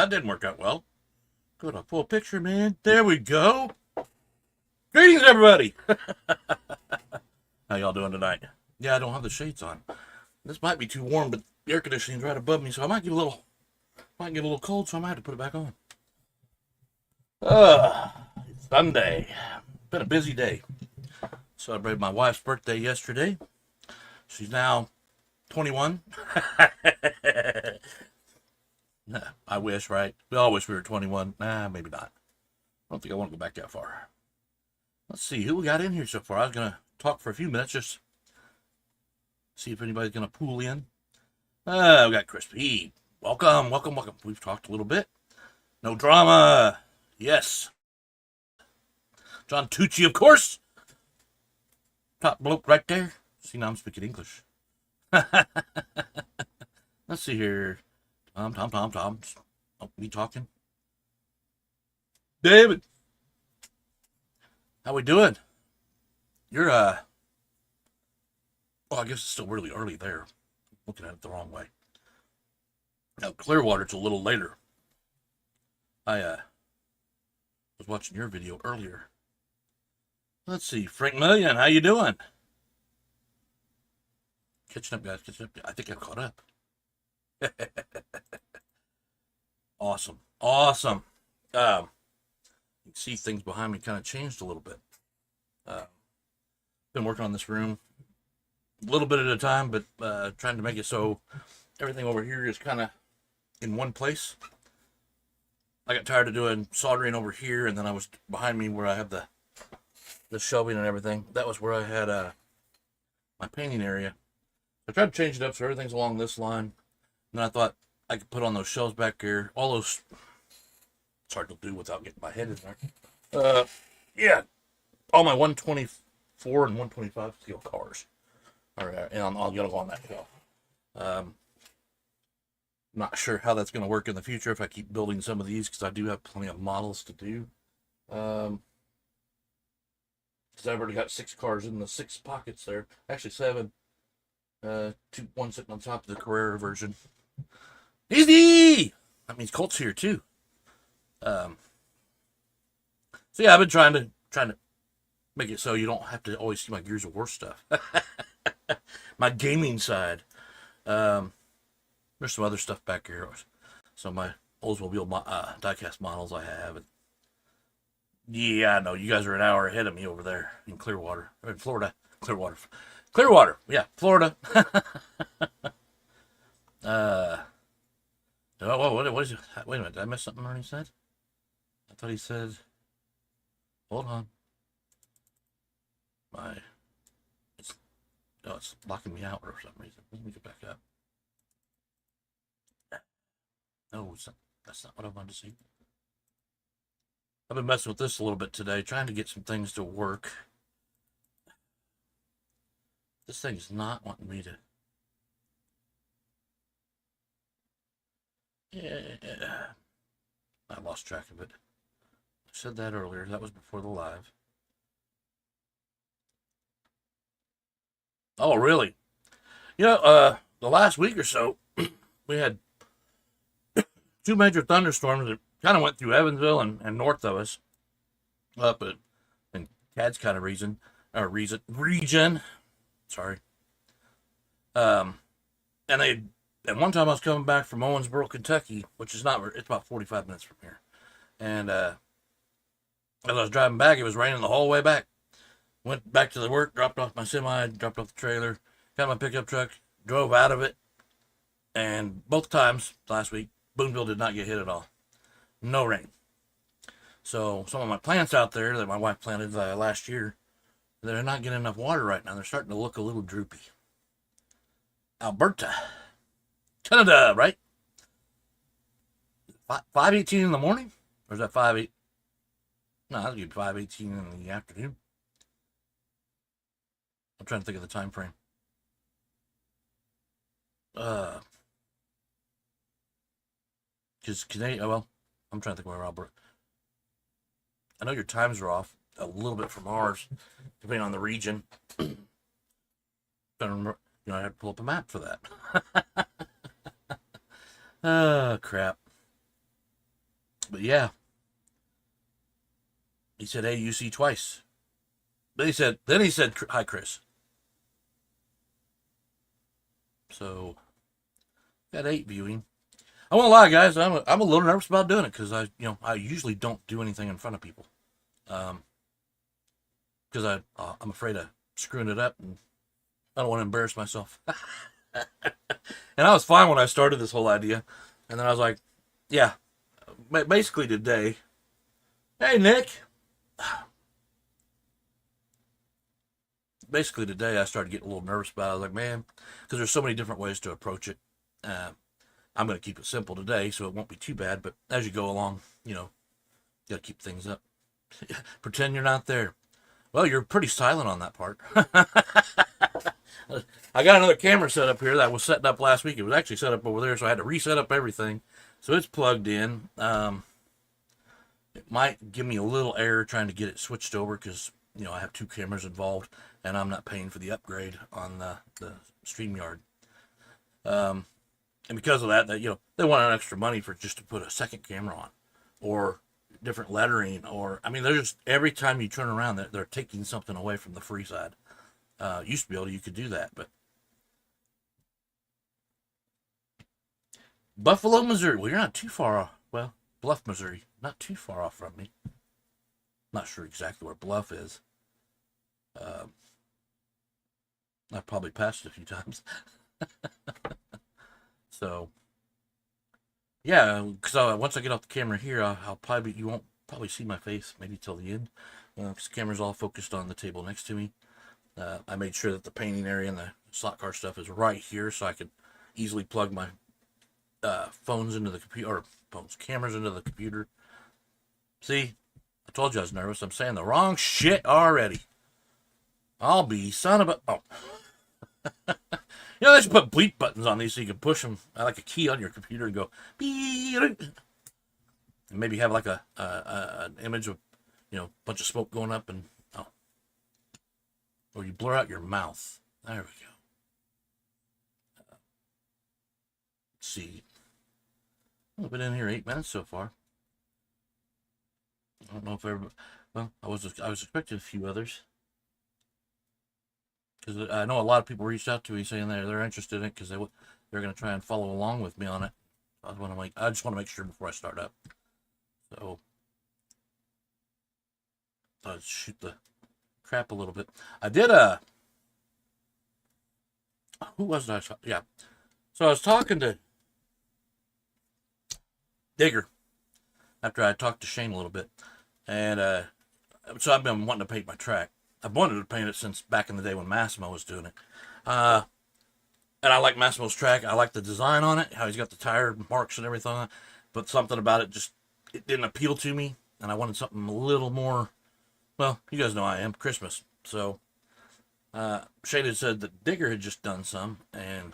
that didn't work out well. Go to full picture, man. There we go. Greetings, everybody. How y'all doing tonight? Yeah, I don't have the shades on. This might be too warm, but the air conditioning's right above me, so I might get a little cold, so I might have to put it back on. It's Sunday. Been a busy day. Celebrated my wife's birthday yesterday. She's now 21. I wish, right? We all wish we were 21. Nah, maybe not. I don't think I want to go back that far. Let's see who we got in here so far. I was going to talk for a few minutes, just see if anybody's going to pool in. We got Crispy. Welcome. We've talked a little bit. No drama. Yes. John Tucci, of course. Top bloke right there. See, now I'm speaking English. Let's see here. Tom. Oh, me talking. David. How we doing? You're, well, I guess it's still really early there. Looking at it the wrong way. Now, Clearwater, it's a little later. I, was watching your video earlier. Let's see. Frank Million, how you doing? Catching up, guys. I think I caught up. Awesome. You can see things behind me kind of changed a little bit. Been working on this room a little bit at a time, but trying to make it so everything over here is kind of in one place. I got tired of doing soldering over here, and then I was behind me where I have the shelving and everything. That was where I had my painting area. I tried to change it up so everything's along this line. And then I thought I could put on those shelves back here. All those, it's hard to do without getting my head in there. Yeah, all my 124 and 125 steel cars are and I'll go on that shelf. Not sure how that's going to work in the future if I keep building some of these, because I do have plenty of models to do. Because I've already got 6 cars in the 6 pockets there. Actually 7. One sitting on top of the Carrera version. Easy! That means Colt's here too. So yeah, I've been trying to make it so you don't have to always see my Gears of War stuff. My gaming side. There's some other stuff back here. Some of my Oldsmobile diecast models I have. And yeah, I know you guys are an hour ahead of me over there in Clearwater, or in Florida. Clearwater, yeah, Florida. What is it? Wait a minute, did I miss something Ernie said? I thought he said, hold on. It's locking me out for some reason. Let me get back up. No, that's not what I wanted to see. I've been messing with this a little bit today, trying to get some things to work. This thing is not wanting me to. Yeah. I lost track of it. I said that earlier. That was before the live. Oh, really? The last week or so, we had 2 major thunderstorms that kind of went through Evansville and north of us, up in Cad's kind of region. Sorry. And at one time I was coming back from Owensboro, Kentucky, which is it's about 45 minutes from here. And as I was driving back, it was raining the whole way back. Went back to the work, dropped off my semi, dropped off the trailer, got my pickup truck, drove out of it. And both times last week, Boonville did not get hit at all. No rain. So some of my plants out there that my wife planted last year, they're not getting enough water right now. They're starting to look a little droopy. Alberta. Canada, right? 5:18 in the morning? Or is that 5:8? No, that'll be 5:18 in the afternoon. I'm trying to think of the time frame. Because Canadian, well, I'm trying to think where Alberta. I know your times are off a little bit from ours, depending on the region. I had to pull up a map for that. Oh, crap. But yeah, he said, "Hey, you see twice." Then he said, "Hi, Chris." So got 8 viewing. I won't lie, guys. I'm a little nervous about doing it because I usually don't do anything in front of people, because I'm afraid of screwing it up, and I don't want to embarrass myself. And I was fine when I started this whole idea, and then I was like, yeah, basically today. Hey, Nick. Basically today, I started getting a little nervous about it. I was like, man, because there's so many different ways to approach it. Uh, I'm going to keep it simple today, so it won't be too bad. But as you go along, you got to keep things up. Pretend you're not there. Well, you're pretty silent on that part. I got another camera set up here that was setting up last week. It was actually set up over there, so I had to reset up everything. So it's plugged in. It might give me a little error trying to get it switched over because I have 2 cameras involved, and I'm not paying for the upgrade on the StreamYard. And because of that, they want extra money for just to put a second camera on, or different lettering, or I mean, they're just every time you turn around, they're taking something away from the free side. Used to be able you could do that, but Buffalo, Missouri. Well, you're not too far off. Well, Bluff, Missouri, not too far off from me. Not sure exactly where Bluff is. I've probably passed it a few times. So, yeah, because once I get off the camera here, I'll probably you won't probably see my face maybe till the end, because the camera's all focused on the table next to me. I made sure that the painting area and the slot car stuff is right here, so I could easily plug my phones into the computer, or cameras into the computer. See, I told you I was nervous. I'm saying the wrong shit already. I'll be son of a. Oh. They should put bleep buttons on these so you can push them like a key on your computer and go beep, and maybe have like an image of a bunch of smoke going up, and or you blur out your mouth. There we go. Let's see. I've been in here 8 minutes so far. I don't know if everybody. Well, I was expecting a few others, because I know a lot of people reached out to me saying they're interested in it because they're going to try and follow along with me on it. I just want to make sure before I start up. So I'll shoot the crap a little bit. I did who was I? Yeah. So I was talking to Digger after I talked to Shane a little bit, and so I've been wanting to paint my track. I've wanted to paint it since back in the day when Massimo was doing it. And I like Massimo's track. I like the design on it, how he's got the tire marks and everything on it. But something about it didn't appeal to me, and I wanted something a little more. Well, you guys know I am Christmas. So Shane had said that Digger had just done some, and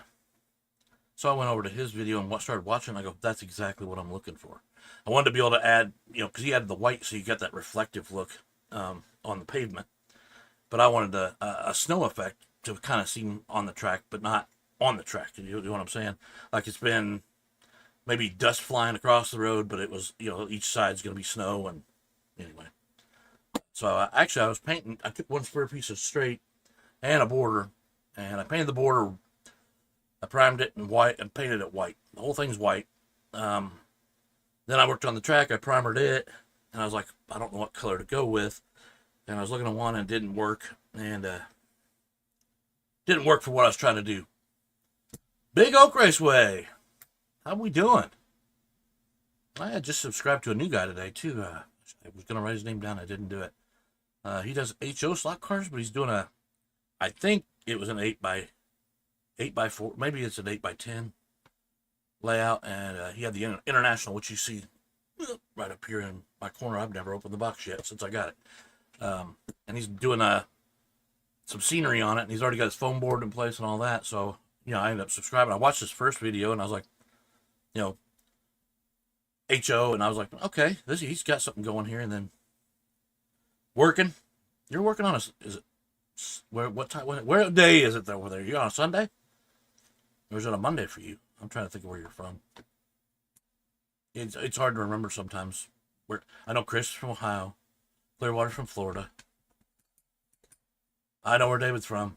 so I went over to his video and started watching. I go, that's exactly what I'm looking for. I wanted to be able to add, because he added the white, so you got that reflective look on the pavement. But I wanted a snow effect to kind of seem on the track, but not on the track. You know what I'm saying? Like it's been maybe dust flying across the road, but it was, each side's going to be snow. And anyway, so I was painting. I took one square piece of straight and a border, and I painted the border. I primed it in white and painted it white. The whole thing's white. Then I worked on the track. I primered it, and I was like, I don't know what color to go with. And I was looking at one and it didn't work. And didn't work for what I was trying to do. Big Oak Raceway. How we doing? I had just subscribed to a new guy today, too. I was going to write his name down. I didn't do it. He does HO slot cars, but he's doing I think it was an 8x4. Maybe it's an 8x10 layout. And he had the International, which you see right up here in my corner. I've never opened the box yet since I got it. And he's doing some scenery on it, and he's already got his foam board in place and all that. So, I ended up subscribing. I watched his first video, and I was like, HO, and I was like, okay, he's got something going here. And then working. You're working on is it what time? Where day is it over there? You on a Sunday, or is it a Monday for you? I'm trying to think of where you're from. It's hard to remember sometimes. Where I know Chris is from Ohio, Clearwater's from Florida. I know where David's from.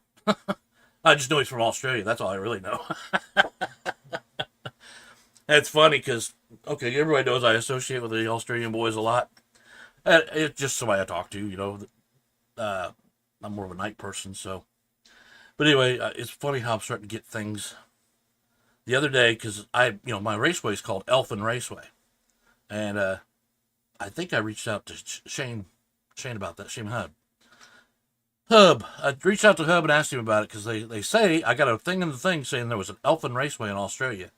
I just know he's from Australia. That's all I really know. It's funny because okay, everybody knows I associate with the Australian boys a lot. It's just somebody I talk to, you know. Uh, I'm more of a night person, so. But anyway, it's funny how I'm starting to get things the other day because my raceway is called Elfin Raceway, and I think I reached out to Shane about that. Shane Hub. I reached out to Hub and asked him about it because they say I got a thing in the thing saying there was an Elfin Raceway in Australia.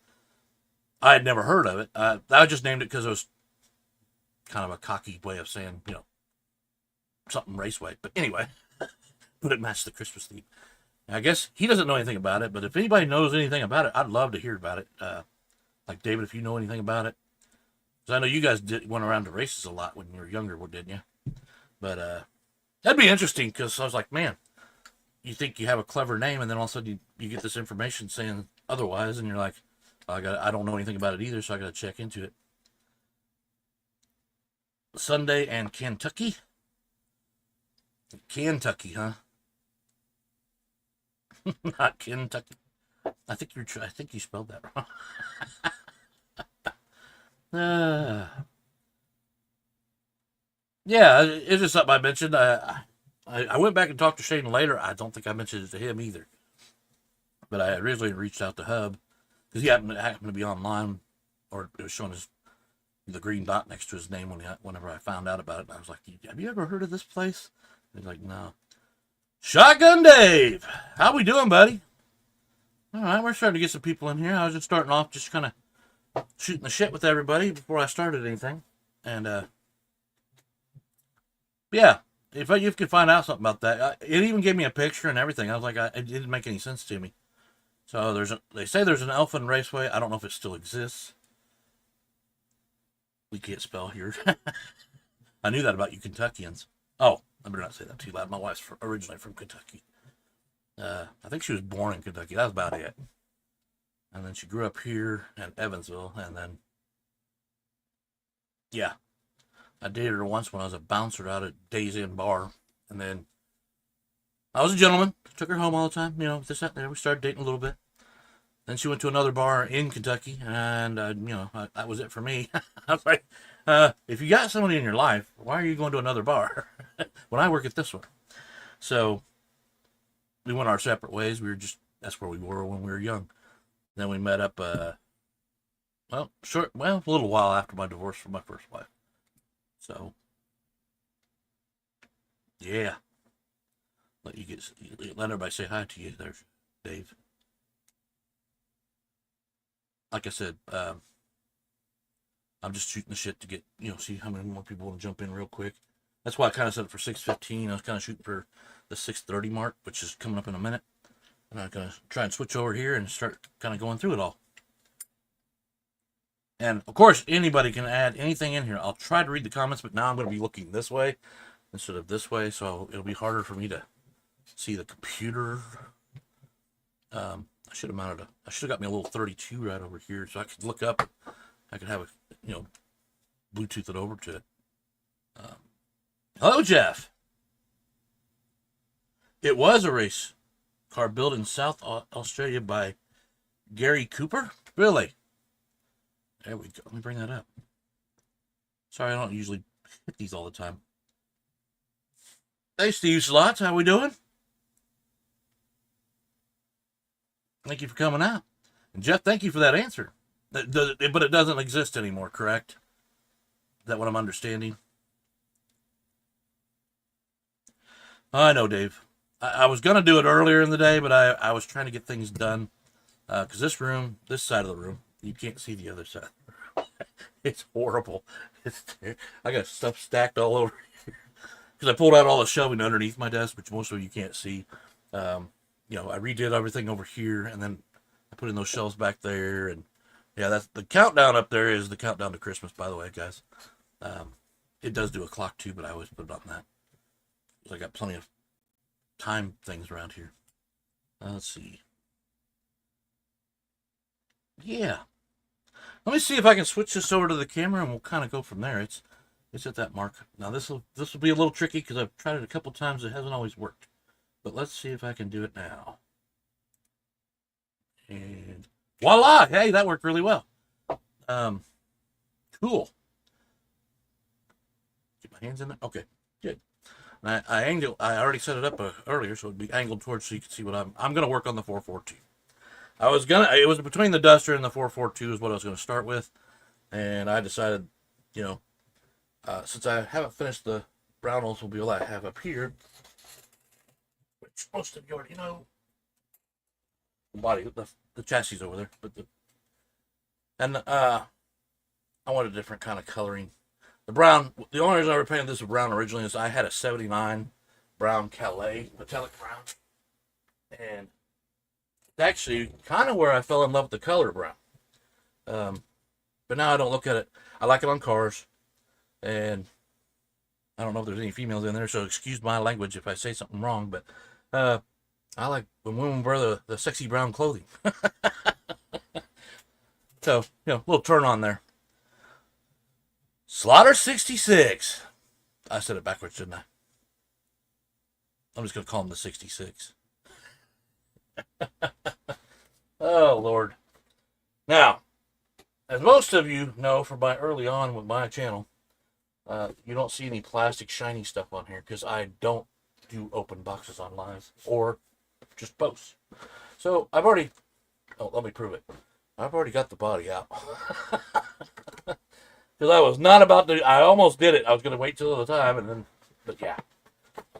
I had never heard of it. I just named it because it was kind of a cocky way of saying something raceway. But anyway, but it matched the Christmas theme. I guess he doesn't know anything about it, but if anybody knows anything about it, I'd love to hear about it. Like David, if you know anything about it, because I know you guys went around to races a lot when you were younger, didn't you? But that'd be interesting because I was like, man, you think you have a clever name, and then all of a sudden you get this information saying otherwise, and you're like, I don't know anything about it either, so I got to check into it. Sunday and Kentucky, huh? Not Kentucky. I think you spelled that wrong. Yeah, it's just something I mentioned. I went back and talked to Shane later. I don't think I mentioned it to him either. But I originally reached out to Hub because he happened to be online, or it was showing the green dot next to his name whenever I found out about it. And I was like, "Have you ever heard of this place?" And he's like, "No." Shotgun Dave, how we doing, buddy? All right, we're starting to get some people in here. I was just starting off, just kind of shooting the shit with everybody before I started anything, and yeah, if you could find out something about that, it even gave me a picture and everything. I was like, it didn't make any sense to me. So they say there's an Elfin Raceway. I don't know if it still exists. We can't spell here. I knew that about you Kentuckians. Oh, I better not say that too loud. My wife's originally from Kentucky. I think she was born in Kentucky. That was about it. And then she grew up here in Evansville. And then, yeah, I dated her once when I was a bouncer out at Days Inn Bar. And then I was a gentleman. Took her home all the time. You know, this, that, there. We started dating a little bit. Then she went to another bar in Kentucky. And, that was it for me. I was like, if you got somebody in your life, why are you going to another bar when I work at this one? So we went our separate ways. That's where we were when we were young. Then we met up, a little while after my divorce from my first wife. So, yeah. Let everybody say hi to you there, Dave. Like I said, I'm just shooting the shit to get, see how many more people want to jump in real quick. That's why I kind of set it for 6:15. I was kind of shooting for the 6:30 mark, which is coming up in a minute. And I'm going to try and switch over here and start kind of going through it all. And of course, anybody can add anything in here. I'll try to read the comments, but now I'm going to be looking this way instead of this way, so it'll be harder for me to see the computer. I should have got me a little 32 right over here, so I could look up. I could have Bluetooth it over to it. Hello, Jeff. It was a race car built in South Australia by Gary Cooper. Really? There we go. Let me bring that up. Sorry, I don't usually hit these all the time. Hey, Steve Slots, how we doing? Thank you for coming out. And Jeff, thank you for that answer. But it doesn't exist anymore, correct? Is that what I'm understanding? I know, Dave. I was going to do it earlier in the day, but I was trying to get things done. Because this side of the room, you can't see the other side. It's horrible. I got stuff stacked all over here. Because I pulled out all the shelving underneath my desk, which most of you can't see. I redid everything over here, and then I put in those shelves back there. And yeah, that's the countdown up there is the countdown to Christmas, by the way, guys. It does do a clock too, but I always put it on that. I got plenty of time things around here. Let's see. Yeah. Let me see if I can switch this over to the camera, and we'll kind of go from there. It's at that mark. Now this will be a little tricky because I've tried it a couple times. It hasn't always worked, but let's see if I can do it now. And voila! Hey, that worked really well. Cool. Get my hands in there. Okay, good. And I already set it up earlier, so it'd be angled towards so you can see what I'm going to work on the 442. It was between the Duster and the 442 is what I was going to start with, and I decided, since I haven't finished the brown Oldsmobile I have up here, which most of you already know, the body, the chassis over there, but I wanted a different kind of coloring. The brown, the only reason I repainted this with brown originally is I had a 79 brown Calais, metallic brown, and it's actually kind of where I fell in love with the color brown. But now I don't look at it. I like it on cars, and I don't know if there's any females in there, so excuse my language if I say something wrong, but I like when women wear the sexy brown clothing. So, a little turn on there. Slaughter 66. I said it backwards, didn't I? I'm just going to call him the 66. Oh, Lord. Now, as most of you know from my early on with my channel, you don't see any plastic shiny stuff on here because I don't do open boxes on live or just posts. So I've already, let me prove it. I've already got the body out. Because I was not about to, I almost did it. I was going to wait till the time, but yeah.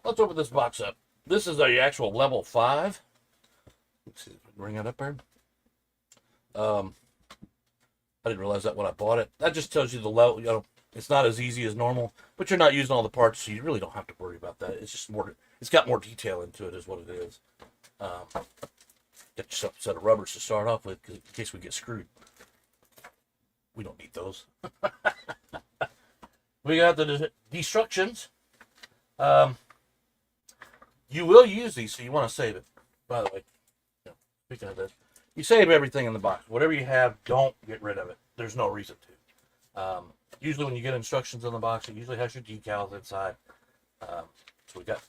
Let's open this box up. This is the actual level 5. Let's see if I can bring that up there. I didn't realize that when I bought it. That just tells you the level, it's not as easy as normal, but you're not using all the parts, so you really don't have to worry about that. It's just more, it's got more detail into it is what it is. Get yourself a set of rubbers to start off with in case we get screwed. We don't need those. We got the destructions. You will use these, so you want to save it. By the way, speaking of this, you save everything in the box. Whatever you have, don't get rid of it. There's no reason to. Usually when you get instructions in the box, it usually has your decals inside. So we got,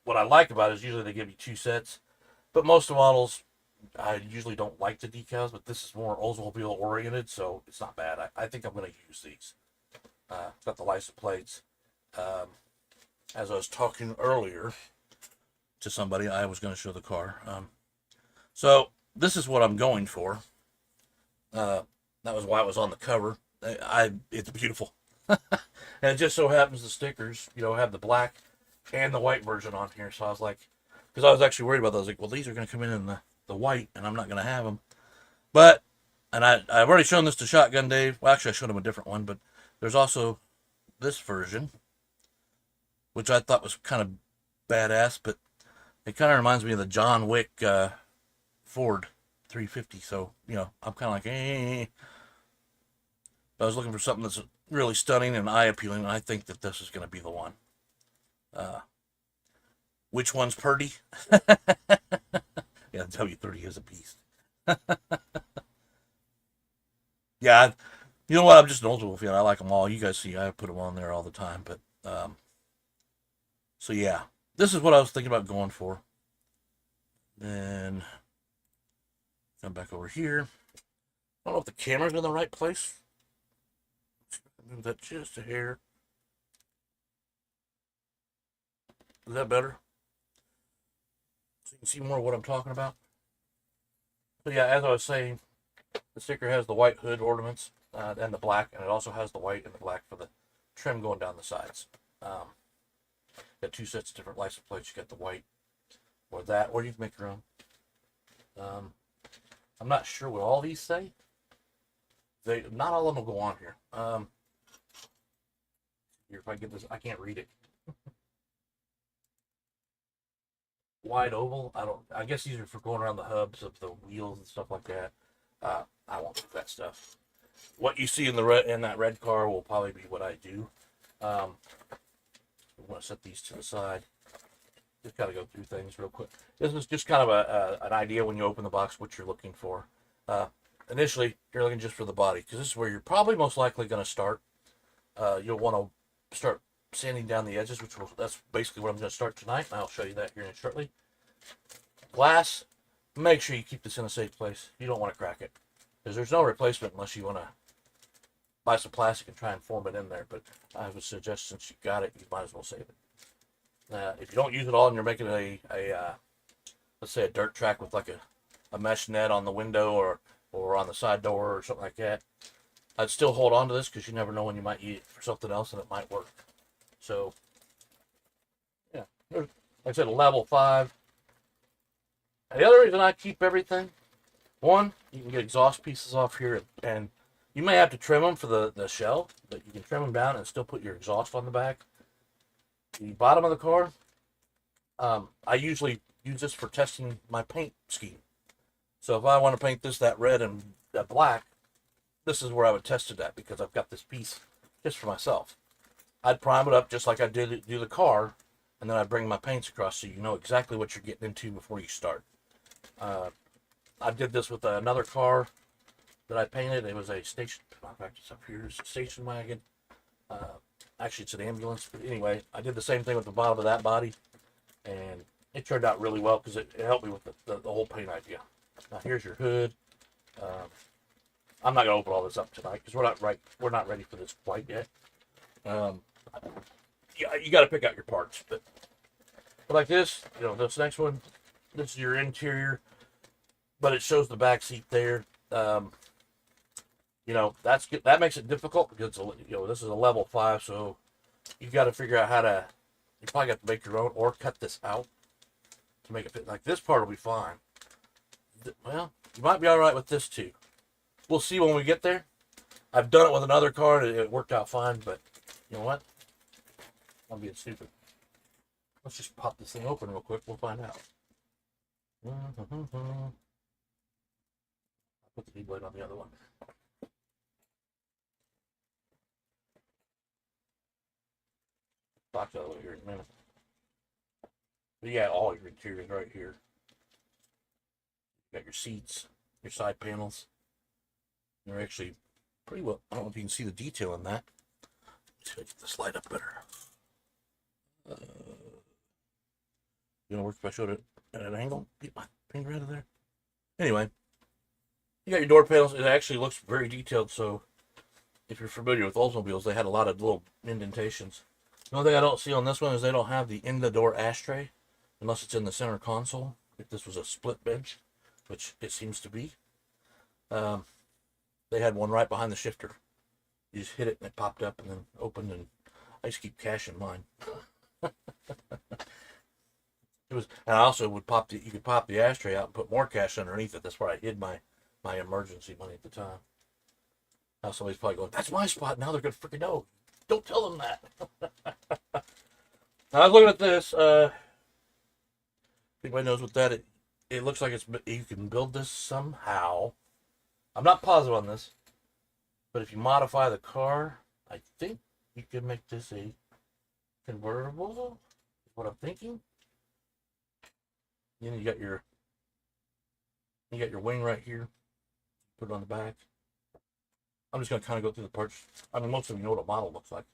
what I like about it is usually they give you 2 sets, but most of the models, I usually don't like the decals, but this is more Oldsmobile oriented, so it's not bad. I think I'm going to use these. Got the license plates. As I was talking earlier to somebody, I was going to show the car. So this is what I'm going for. That was why it was on the cover. It's beautiful. And it just so happens the stickers, have the black and the white version on here. So I was like, because I was actually worried about those. Like, well, these are going to come in the white, and I'm not going to have them. But, and I've already shown this to Shotgun Dave. Well, actually, I showed him a different one, but there's also this version, which I thought was kind of badass, but it kind of reminds me of the John Wick Ford 350. So, I'm kind of like, eh. But I was looking for something that's really stunning and eye-appealing, and I think that this is going to be the one. Which one's Purdy? Yeah, the W30 is a beast. Yeah, you know what? I'm just an Oldsmobile fan. I like them all. You guys see, I put them on there all the time. But so yeah, this is what I was thinking about going for. Then come back over here. I don't know if the camera's in the right place. Move that just a hair. Is that better? So you can see more of what I'm talking about. So yeah, as I was saying, the sticker has the white hood ornaments and the black, and it also has the white and the black for the trim going down the sides. Got 2 sets of different license plates. You got the white or that, or you can make your own. I'm not sure what all these say. Not all of them will go on here. Here, if I get this, I can't read it. Wide oval. I guess these are for going around the hubs of the wheels and stuff like that. I won't do that stuff. What you see in that red car will probably be what I do. We want to set these to the side. Just got to go through things real quick. This is just kind of an idea when you open the box what you're looking for. initially you're looking just for the body because this is where you're probably most likely going to start. You'll want to start sanding down the edges, that's basically what I'm going to start tonight, and I'll show you that here shortly. Glass, make sure you keep this in a safe place. You don't want to crack it because there's no replacement unless you want to buy some plastic and try and form it in there. But I would suggest since you got it, you might as well save it. If you don't use it all and you're making let's say a dirt track with like a mesh net on the window or on the side door or something like that, I'd still hold on to this because you never know when you might use it for something else and it might work. So, yeah, like I said, a level 5. The other reason I keep everything, one, you can get exhaust pieces off here, and you may have to trim them for the shell, but you can trim them down and still put your exhaust on the back. The bottom of the car, I usually use this for testing my paint scheme. So if I want to paint this that red and that black, this is where I would test it at because I've got this piece just for myself. I'd prime it up just like I did do the car, and then I'd bring my paints across so you know exactly what you're getting into before you start. I did this with another car that I painted. It was a station, in fact, it's up here, it's a station wagon. Actually, it's an ambulance. But anyway, I did the same thing with the bottom of that body, and it turned out really well because it helped me with the whole paint idea. Now, here's your hood. I'm not going to open all this up tonight because we're not ready for this quite yet. Yeah, you got to pick out your parts, but like this, this next one, this is your interior, but it shows the back seat there. That's good. That makes it difficult because this is a level 5, so you got to figure out how to. You probably got to make your own or cut this out to make it fit. Like this part will be fine. Well, you might be all right with this too. We'll see when we get there. I've done it with another car and it worked out fine, but you know what? I'm being stupid. Let's just pop this thing open real quick. We'll find out. I'll put the D-blade on the other one. Box out of here in a minute. But yeah, all your interiors right here. You got your seats, your side panels. They're actually pretty well. I don't know if you can see the detail in that. Let's get this light up better. Gonna work if I showed it at an angle. Get my finger out of there. Anyway, you got your door panels. It actually looks very detailed. So, if you're familiar with Oldsmobiles, they had a lot of little indentations. The only thing I don't see on this one is they don't have the in-the-door ashtray, unless it's in the center console. If this was a split bench, which it seems to be, they had one right behind the shifter. You just hit it and it popped up and then opened, and I just keep cash in mine. And I also would you could pop the ashtray out and put more cash underneath it. That's where I hid my emergency money at the time. Now somebody's probably going, "That's my spot." Now they're gonna freaking know. Don't tell them that. Now, I was looking at this. Anybody knows what that is? It looks like you can build this somehow. I'm not positive on this, but if you modify the car, I think you can make this a convertible. Is what I'm thinking. Then you got your wing right here. Put it on the back. I'm just gonna kind of go through the parts. I mean, most of you know what a model looks like.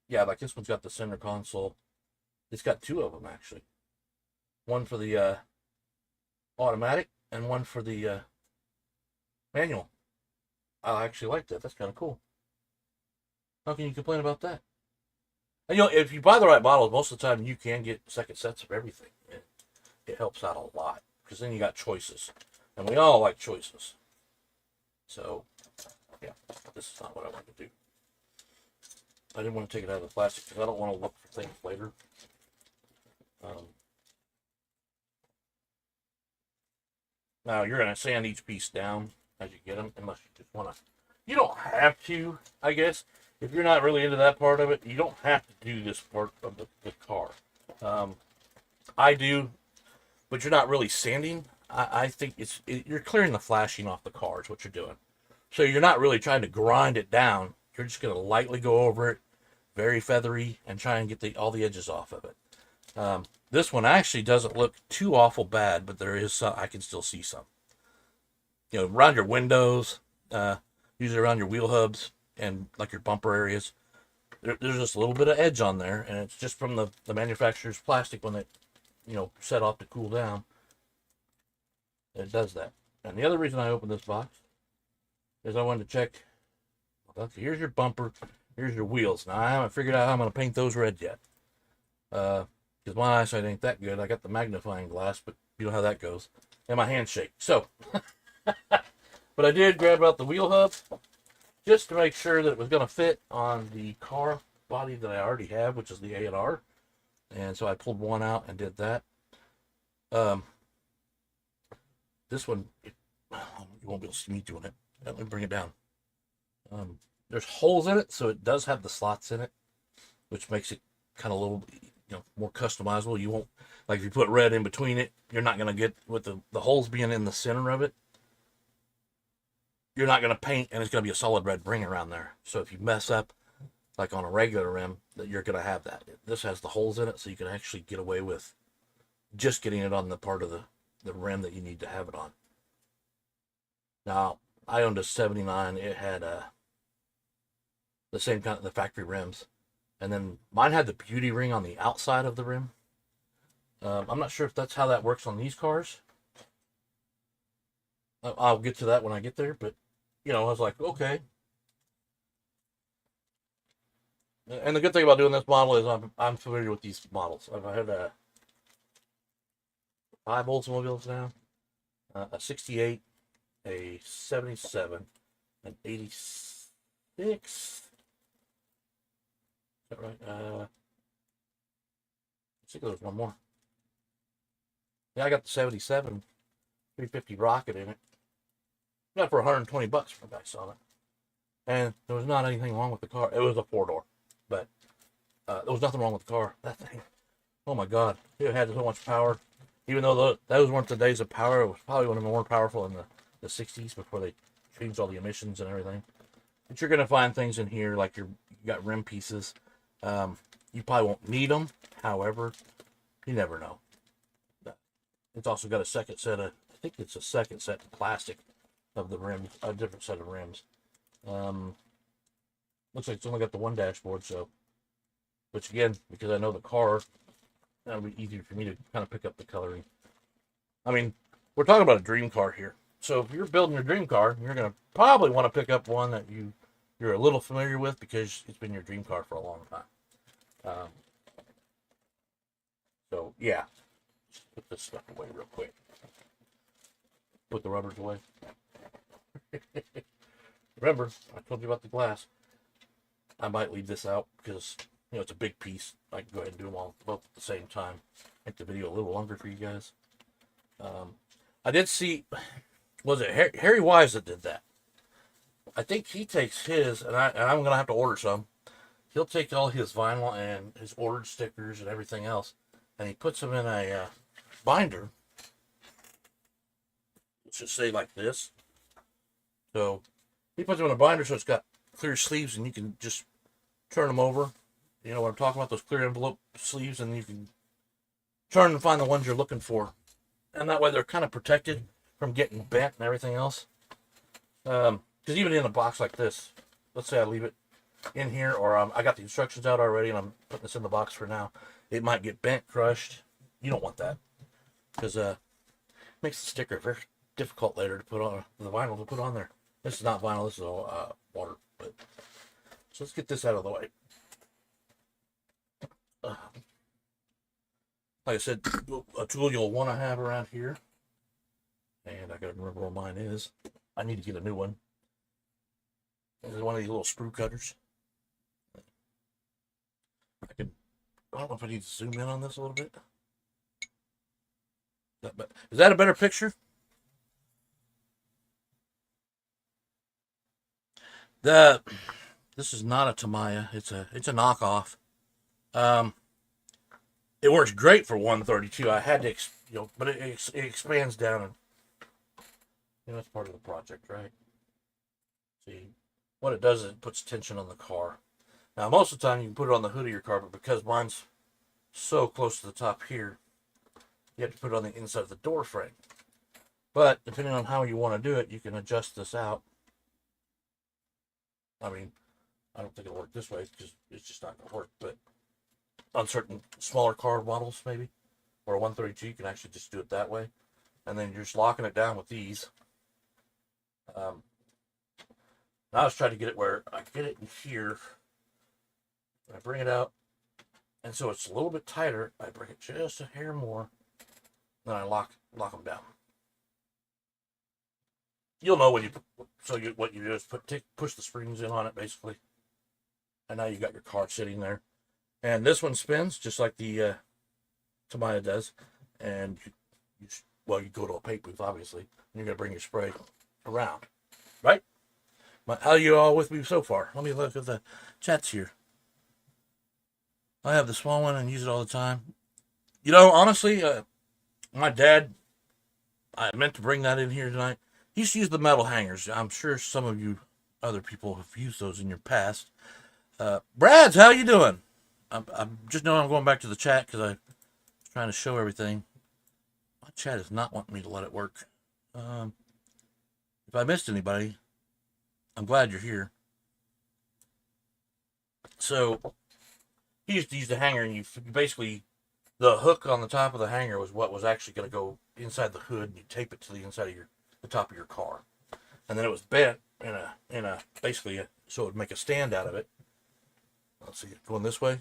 Yeah, like this one's got the center console. It's got 2 of them actually. One for the automatic and one for the manual. I actually like that. That's kind of cool. How can you complain about that? And if you buy the right models, most of the time you can get second sets of everything. It helps out a lot because then you got choices, and we all like choices. So, yeah, this is not what I wanted to do. I didn't want to take it out of the plastic because I don't want to look for things later. Now, you're going to sand each piece down as you get them, unless you just want to. You don't have to, I guess. If you're not really into that part of it, you don't have to do this part of the car. I do, but you're not really sanding. I think you're clearing the flashing off the car is what you're doing. So you're not really trying to grind it down. You're just going to lightly go over it, very feathery, and try and get all the edges off of it. This one actually doesn't look too awful bad, but there is some, I can still see some. around your windows, usually around your wheel hubs and like your bumper areas. There's just a little bit of edge on there, and it's just from the manufacturer's plastic when it, set off to cool down. It does that. And the other reason I opened this box is I wanted to check. Okay, here's your bumper. Here's your wheels. Now I haven't figured out how I'm going to paint those red yet. Because my eyesight ain't that good. I got the magnifying glass, but you know how that goes. And my hands shake. So, but I did grab out the wheel hub just to make sure that it was going to fit on the car body that I already have, which is the A&R. And so I pulled one out and did that. This one, you won't be able to see me doing it. Let me bring it down. There's holes in it, so it does have the slots in it, which makes it kind of a little, more customizable. You won't, like if you put red in between it, you're not going to get, with the holes being in the center of it, you're not going to paint, and it's going to be a solid red ring around there. So if you mess up, like on a regular rim, that you're going to have that. This has the holes in it, so you can actually get away with just getting it on the part of the rim that you need to have it on. Now, I owned a 79. It had the same kind of the factory rims. And then mine had the beauty ring on the outside of the rim. I'm not sure if that's how that works on these cars. I'll get to that when I get there, but, I was like, okay. And the good thing about doing this model is I'm familiar with these models. I've had 5 Oldsmobiles now, a 68, a 77, an 86. Is that right? I think there's one more. Yeah, I got the 77 350 Rocket in it. Got it for $120 when I saw it. And there was not anything wrong with the car. It was a 4-door, but there was nothing wrong with the car. That thing, oh my God, it had so much power. Even though those weren't the days of power, it was probably one of the more powerful in the 60s before they changed all the emissions and everything. But you're going to find things in here like you got rim pieces. You probably won't need them. However, you never know. It's also got a second set of, I think it's a second set of plastic of the rims, a different set of rims. Looks like it's only got the one dashboard, so, which again, because I know the car, that'll be easier for me to kind of pick up the coloring. I mean, we're talking about a dream car here. So if you're building your dream car, you're going to probably want to pick up one that you're a little familiar with because it's been your dream car for a long time. So yeah, just put this stuff away real quick. Put the rubbers away. Remember, I told you about the glass. I might leave this out because, it's a big piece. I can go ahead and do them all both at the same time. Make the video a little longer for you guys. I did see, was it Harry Wise that did that? I think he takes his, and I'm going to have to order some. He'll take all his vinyl and his ordered stickers and everything else, and he puts them in a binder. Let's just say like this. So he puts them in a binder so it's got clear sleeves, and you can just turn them over. You know what I'm talking about, those clear envelope sleeves, and you can turn and find the ones you're looking for. And that way they're kind of protected from getting bent and everything else. Because even in a box like this, let's say I leave it in here, or I got the instructions out already and I'm putting this in the box for now, it might get bent, crushed. You don't want that. Because it makes the sticker very difficult later to put on, the vinyl to put on there. This is not vinyl, this is all water. But so let's get this out of the way. Like I said, a tool you'll want to have around here, and I gotta remember where mine is. I need to get a new one. This is one of these little sprue cutters. I don't know if I need to zoom in on this a little bit. Is that a better picture? This is not a Tamiya. It's a knockoff. It works great for 132. I had to, but it expands down, and that's part of the project, right? See, what it does is it puts tension on the car. Now, most of the time you can put it on the hood of your car, but because mine's so close to the top here, you have to put it on the inside of the door frame. But depending on how you want to do it, you can adjust this out. I mean, I don't think it'll work this way because it's just not going to work. But on certain smaller car models, maybe, or a 132, you can actually just do it that way. And then you're just locking it down with these. Now I was trying to get it where I get it in here. I bring it out, and so it's a little bit tighter. I bring it just a hair more, then I lock them down. You'll know when you. So what you do is push the springs in on it basically, and now you got your car sitting there. And this one spins just like the Tamiya does, and you go to a paint booth obviously, and you're gonna bring your spray around, right? How are you all with me so far? Let me look at the chats here. I have the small one and use it all the time. Honestly, my dad, I meant to bring that in here tonight. He used to use the metal hangers. I'm sure some of you other people have used those in your past. Brads, how you doing? I'm just knowing I'm going back to the chat because I'm trying to show everything. My chat is not wanting me to let it work. If I missed anybody, I'm glad you're here. So, he used to use the hanger, and you basically, the hook on the top of the hanger was what was actually going to go inside the hood, and you tape it to the inside of the top of your car. And then it was bent basically, so it would make a stand out of it. Let's see, going this way.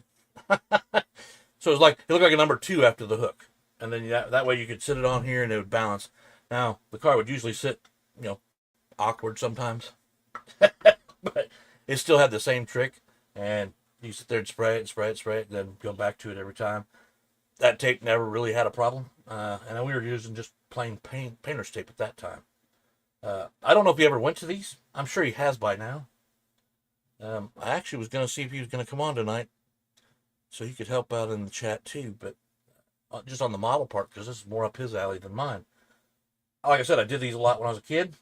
So it looked like a number 2 after the hook. And then that way you could sit it on here and it would balance. Now, the car would usually sit, awkward sometimes. But it still had the same trick. And you sit there and spray it, and then go back to it every time. That tape never really had a problem. And we were using just plain painter's tape at that time. I don't know if he ever went to these. I'm sure he has by now. I actually was going to see if he was going to come on tonight so he could help out in the chat too, but just on the model part, because this is more up his alley than mine. Like I said, I did these a lot when I was a kid.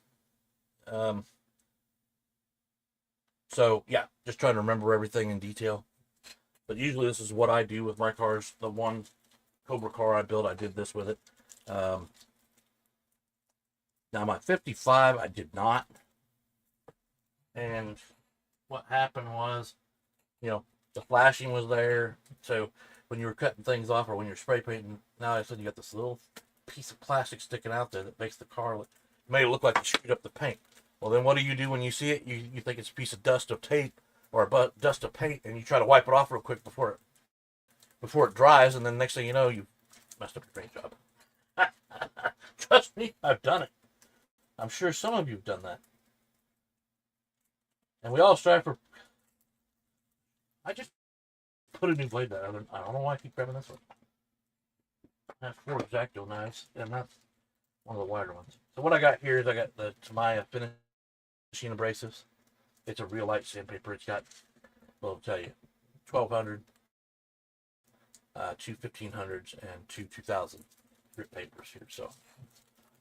So, yeah, just trying to remember everything in detail. But usually this is what I do with my cars. The one Cobra car I built, I did this with it. Now, my 55, I did not. And what happened was, the flashing was there. So when you were cutting things off or when you're spray painting, now all of a sudden you got this little piece of plastic sticking out there that makes the car made it look like you screwed up the paint. Well, then what do you do when you see it? You think it's a piece of dust of tape or a dust of paint, and you try to wipe it off real quick before it dries, and then next thing you know, you messed up your paint job. Trust me, I've done it. I'm sure some of you have done that. And we all strive for... I just put a new blade there. I don't know why I keep grabbing this one. I have 4 X-Acto knives, and that's one of the wider ones. So what I got here is I got the Tamiya finishing abrasives. It's a real light sandpaper. It's got, well, I'll tell you, 1200, 2 1500s, and 2 2000 grit papers here. So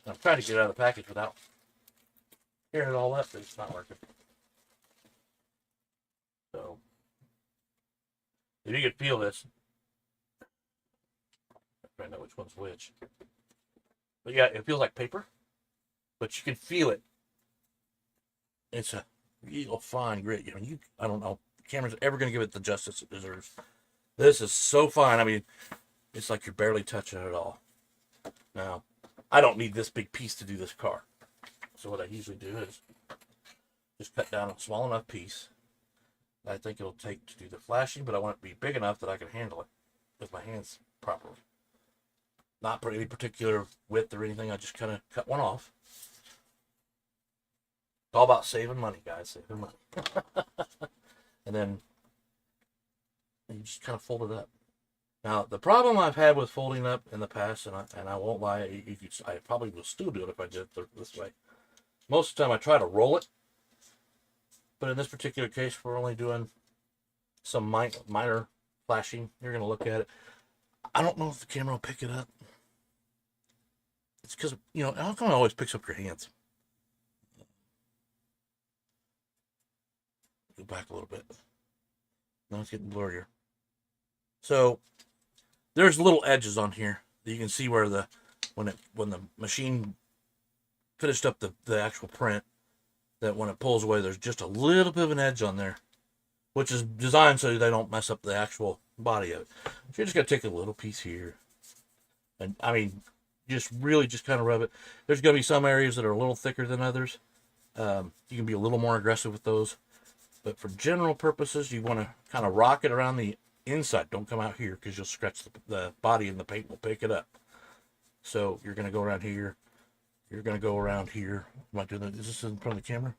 I'm trying to get it out of the package without tearing it all up, but it's not working. So if you could feel this, I don't know which one's which. But yeah, it feels like paper, but you can feel it. It's a real fine grit. I don't know. The camera's ever going to give it the justice it deserves. This is so fine. I mean, it's like you're barely touching it at all. Now, I don't need this big piece to do this car. So what I usually do is just cut down a small enough piece that I think it'll take to do the flashing, but I want it to be big enough that I can handle it with my hands properly. Not for any particular width or anything. I just kind of cut one off. It's all about saving money, guys. Saving money. And then you just kind of fold it up. Now, the problem I've had with folding up in the past, and I won't lie, I probably will still do it if I did it this way. Most of the time I try to roll it. But in this particular case, we're only doing some minor flashing. You're going to look at it. I don't know if the camera will pick it up. It's because, how come it always picks up your hands? Go back a little bit. Now it's getting blurrier. So there's little edges on here that you can see where when the machine finished up the actual print, that when it pulls away, there's just a little bit of an edge on there, which is designed so they don't mess up the actual body of it. So you're just going to take a little piece here. And I mean, just really just kind of rub it. There's going to be some areas that are a little thicker than others. You can be a little more aggressive with those. But for general purposes, you want to kind of rock it around the inside. Don't come out here because you'll scratch the body and the paint will pick it up. So you're going to go around here. You're going to go around here. Am I doing that? Is this in front of the camera?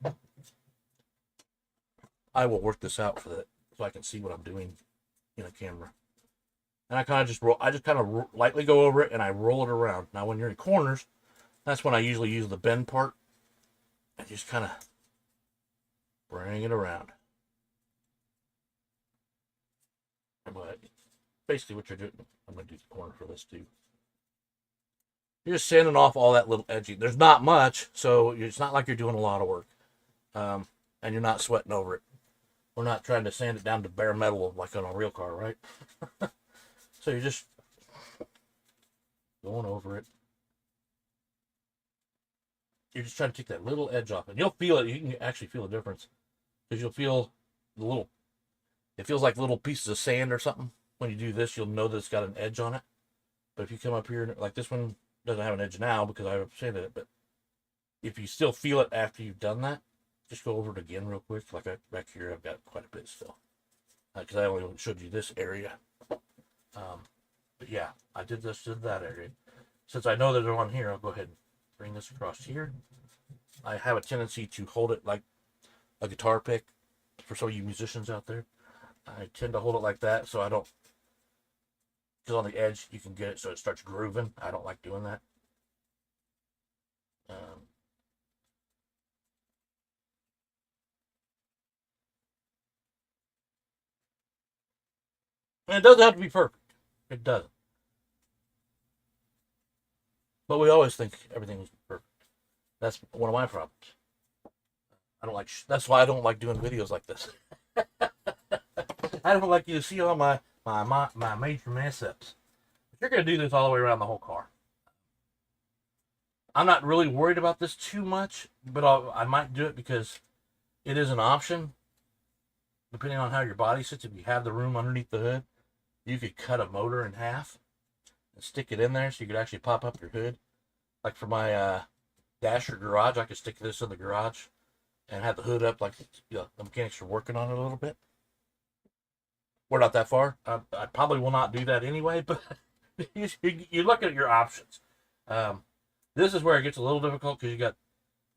I will work this out for that so I can see what I'm doing in a camera. And I kind of just roll. I just kind of lightly go over it and I roll it around. Now, when you're in corners, that's when I usually use the bend part. I just kind of bring it around. But basically, what you're doing, I'm going to do the corner for this too. You're just sanding off all that little edgy. There's not much, so it's not like you're doing a lot of work. And you're not sweating over it. We're not trying to sand it down to bare metal like on a real car, right? So you're just going over it. You're just trying to take that little edge off. And you'll feel it. You can actually feel the difference. Because you'll feel the little, it feels like little pieces of sand or something. When you do this, you'll know that it's got an edge on it. But if you come up here, like this one doesn't have an edge now because I have sanded it. But if you still feel it after you've done that, just go over it again real quick. Like back here, I've got quite a bit still. Because I only showed you this area. But yeah, I did that area. Since I know that they're on here, I'll go ahead and bring this across here. I have a tendency to hold it like a guitar pick for some of you musicians out there. I tend to hold it like that so I don't, because on the edge you can get it so it starts grooving. I don't like doing that. And it doesn't have to be perfect. It doesn't. But we always think everything is perfect. That's one of my problems. I don't like. That's why I don't like doing videos like this. I don't like you to see all my major mess ups. But you're gonna do this all the way around the whole car. I'm not really worried about this too much, but I might do it because it is an option. Depending on how your body sits, if you have the room underneath the hood, you could cut a motor in half and stick it in there so you could actually pop up your hood. Like for my Dasher garage, I could stick this in the garage and have the hood up like the mechanics are working on it a little bit. We're not that far. I probably will not do that anyway, but you look at your options. This is where it gets a little difficult because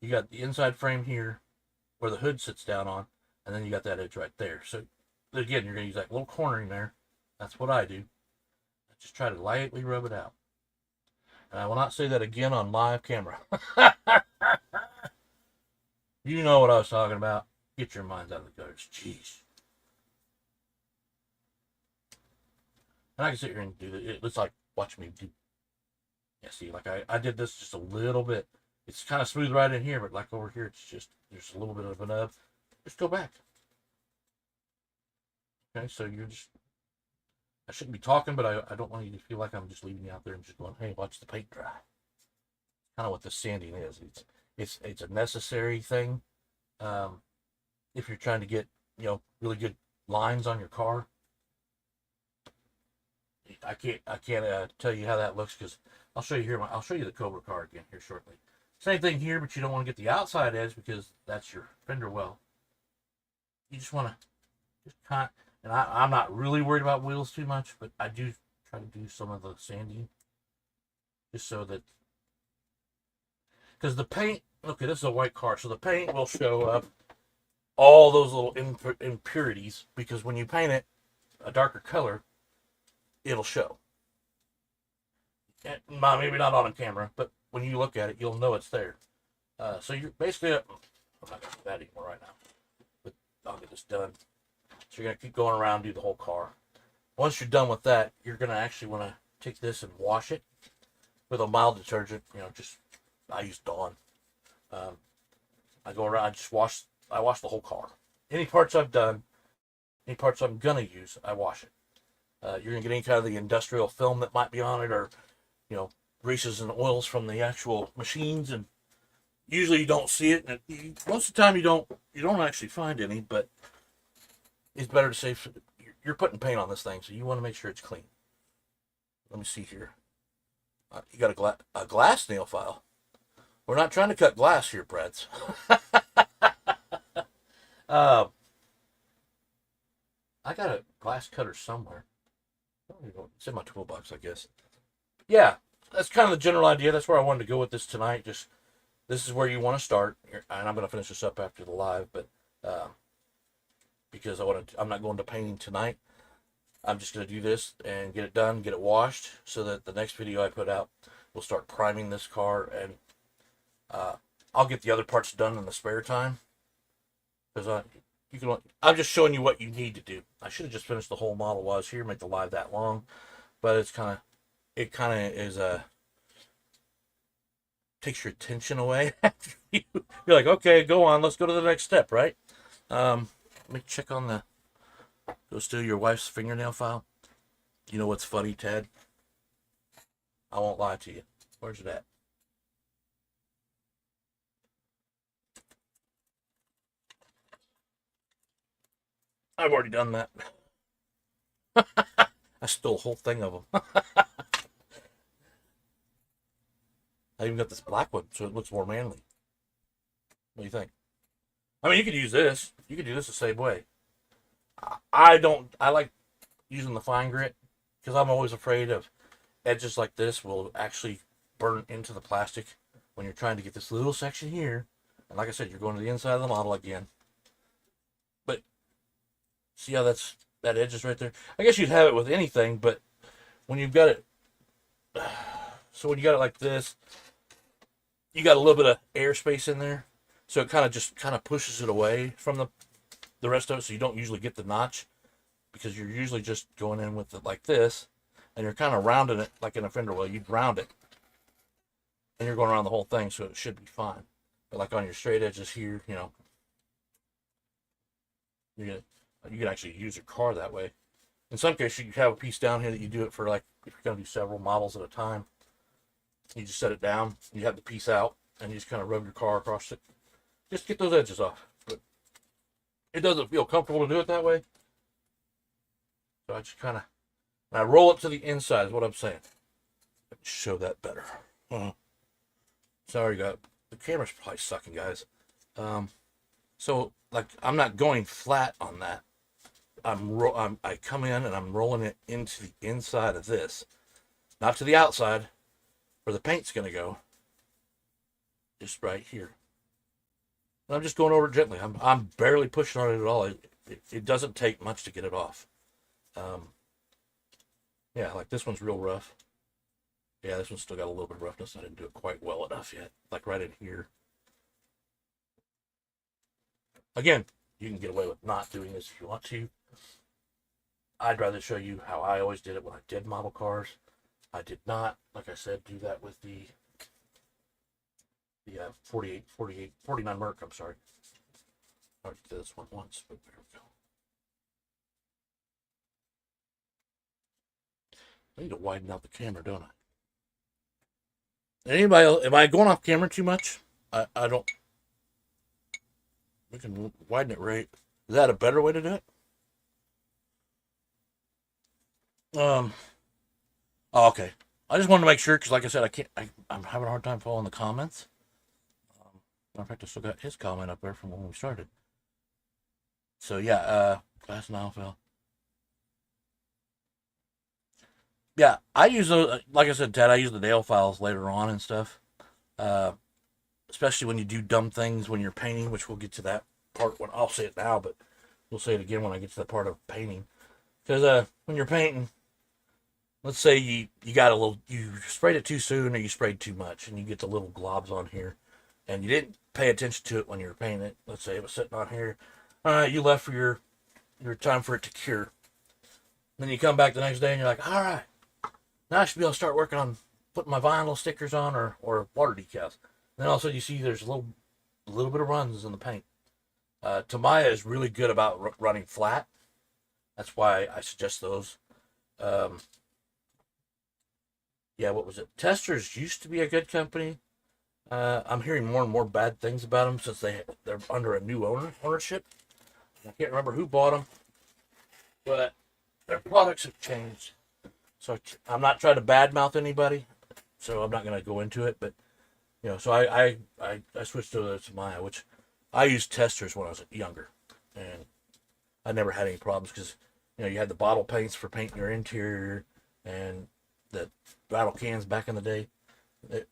you got the inside frame here where the hood sits down on, and then you got that edge right there. So again, you're going to use that little cornering there. That's what I do. I just try to lightly rub it out. And I will not say that again on live camera. You know what I was talking about. Get your minds out of the gutters. Jeez. And I can sit here and do this. It looks like watch me do. Yeah, see, like I did this just a little bit. It's kind of smooth right in here, but like over here, it's just, there's a little bit of a nub. Just go back. Okay, so you're just, I shouldn't be talking, but I don't want you to feel like I'm just leaving you out there and just going, hey, watch the paint dry. Kind of what the sanding is. It's a necessary thing. If you're trying to get, really good lines on your car. I can't tell you how that looks because I'll show you here. I'll show you the Cobra car again here shortly. Same thing here, but you don't want to get the outside edge because that's your fender well. You just want to just kind of, and I'm not really worried about wheels too much, but I do try to do some of the sanding just so that, because the paint, okay, this is a white car, so the paint will show up all those little impurities because when you paint it a darker color, it'll show. Maybe not on a camera, but when you look at it, you'll know it's there. So you're basically, I'm not going to do that anymore right now, but I'll get this done. So you're going to keep going around and do the whole car. Once you're done with that, you're going to actually want to take this and wash it with a mild detergent. I use Dawn. I go around, I wash the whole car. Any parts I've done, any parts I'm going to use, I wash it. You're going to get any kind of the industrial film that might be on it or, greases and oils from the actual machines. And Usually you don't see it, and most of the time you don't actually find any. But it's better to save. You're putting paint on this thing, so you want to make sure it's clean. Let me see here. You got a glass nail file. We're not trying to cut glass here, Brads. uh, I got a glass cutter somewhere. It's in my toolbox, I guess. Yeah, that's kind of the general idea. That's where I wanted to go with this tonight. Just this is where you want to start, and I'm going to finish this up after the live, but because I'm not going to painting tonight. I'm just going to do this and get it done, get it washed, so that the next video I put out will start priming this car, and I'll get the other parts done in the spare time. Because I'm just showing you what you need to do. I should have just finished the whole model while I was here, make the live that long, but it kind of is takes your attention away. You're like, okay, go on, let's go to the next step, right? Let me check on the. Go steal your wife's fingernail file. You know what's funny, Ted? I won't lie to you. Where's it at? I've already done that. I stole a whole thing of them. I even got this black one, so it looks more manly. What do you think? I mean, you could use this. You could do this the same way. I don't. I like using the fine grit because I'm always afraid of edges like this will actually burn into the plastic when you're trying to get this little section here. And like I said, you're going to the inside of the model again. But see how that edge is right there? I guess you'd have it with anything, but when you've got it, so when you got it like this, you got a little bit of airspace in there, so it kind of pushes it away from the rest of it, so you don't usually get the notch, because you're usually just going in with it like this, and you're kind of rounding it like in a fender well. You'd round it, and you're going around the whole thing, so it should be fine. But like on your straight edges here, you can actually use your car that way. In some cases, you have a piece down here that you do it for, like if you're going to do several models at a time. You just set it down, you have the piece out, and you just kind of rub your car across it. Just get those edges off. But it doesn't feel comfortable to do it that way. So I just kind of, and I roll it to the inside is what I'm saying. Show that better. Sorry, the camera's probably sucking, guys. So like I'm not going flat on that. I come in and I'm rolling it into the inside of this, not to the outside, where the paint's gonna go. Just right here. And I'm just going over it gently. I'm barely pushing on it at all. It doesn't take much to get it off. Yeah, like this one's real rough. Yeah, this one's still got a little bit of roughness. I didn't do it quite well enough yet. Like right in here. Again, you can get away with not doing this if you want to. I'd rather show you how I always did it when I did model cars. I did not, like I said, do that with the 49 Merc, I'm sorry. I did this one once, but there we go. I need to widen out the camera, don't I? Anybody else, am I going off camera too much? I don't. We can widen it right. Is that a better way to do it? Oh, okay. I just wanted to make sure because, like I said, I'm having a hard time following the comments. In fact, I still got his comment up there from when we started. So yeah, glass nail file. Yeah, I use those. Like I said, Ted, I use the nail files later on and stuff. Uh, Especially when you do dumb things when you're painting, which we'll get to that part when I'll say it now, but we'll say it again when I get to the part of painting. Because when you're painting, let's say you got a little, you sprayed it too soon or you sprayed too much, and you get the little globs on here, and you didn't pay attention to it when you were painting it. Let's say it was sitting on here. All right, you left for your time for it to cure. Then you come back the next day and you're like, all right, now I should be able to start working on putting my vinyl stickers on or water decals. Then all of a sudden you see there's a little bit of runs in the paint. Tamiya is really good about running flat. That's why I suggest those. Yeah, what was it? Testors used to be a good company. I'm hearing more and more bad things about them since they're under a new ownership. I can't remember who bought them, but their products have changed. So I'm not trying to badmouth anybody, so I'm not going to go into it. But so I switched to the Tamiya, which I used testers when I was younger, and I never had any problems because you had the bottle paints for painting your interior, and the rattle cans back in the day.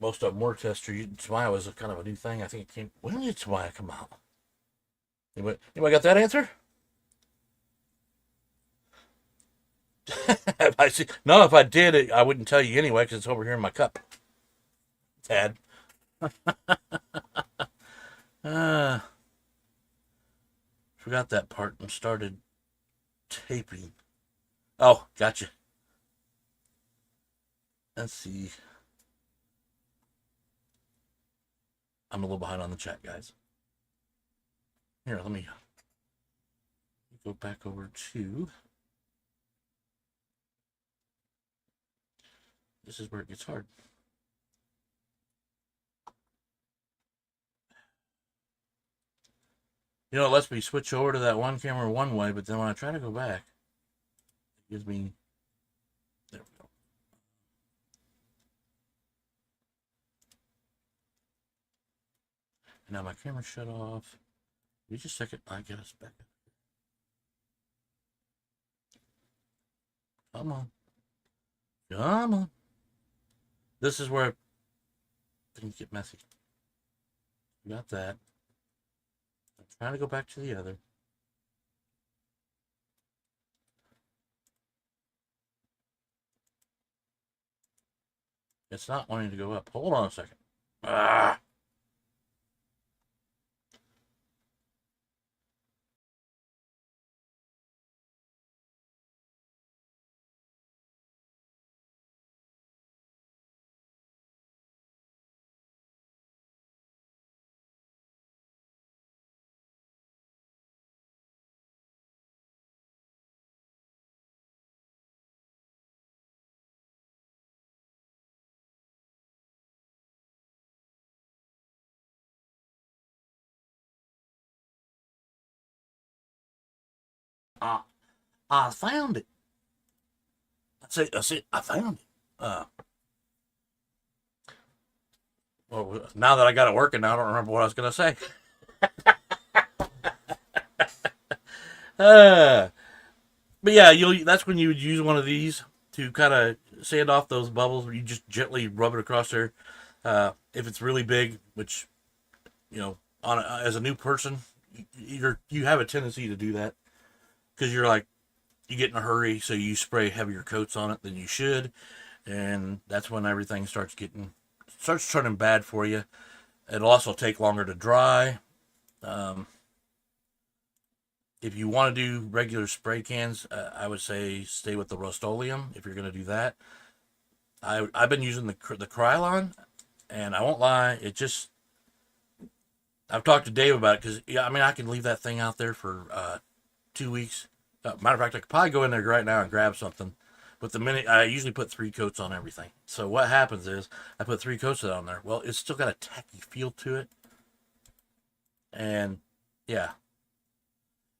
Most of them were tester. Tamiya was a kind of a new thing. I think it came. When did Tamiya come out? Anybody got that answer? If I see, no, if I did, I wouldn't tell you anyway because it's over here in my cup. Tad. Uh, Forgot that part and started taping. Oh, gotcha. Let's see. I'm a little behind on the chat, guys. Here, let me go back over to. This is where it gets hard. It lets me switch over to that one camera one way, but then when I try to go back, it gives me. There we go. And now my camera shut off. Give me just a second. I get us back. Come on. Come on. This is where things get messy. You got that. I'm trying to go back to the other. It's not wanting to go up. Hold on a second. Ah. Ah. I found it. I found it. Well, now that I got it working, I don't remember what I was going to say. Uh, but yeah, that's when you would use one of these to kind of sand off those bubbles. Where you just gently rub it across there. If it's really big, which as a new person, you have a tendency to do that because you get in a hurry, so you spray heavier coats on it than you should, and that's when everything starts turning bad for you. It'll also take longer to dry. Um, if you want to do regular spray cans, I would say stay with the Rust-Oleum if you're going to do that. I've been using the Krylon, and I won't lie, I've talked to Dave about it because I can leave that thing out there for 2 weeks. Matter of fact, I could probably go in there right now and grab something. But the minute I usually put 3 coats on everything. So what happens is I put 3 coats on there. Well, it's still got a tacky feel to it. And yeah.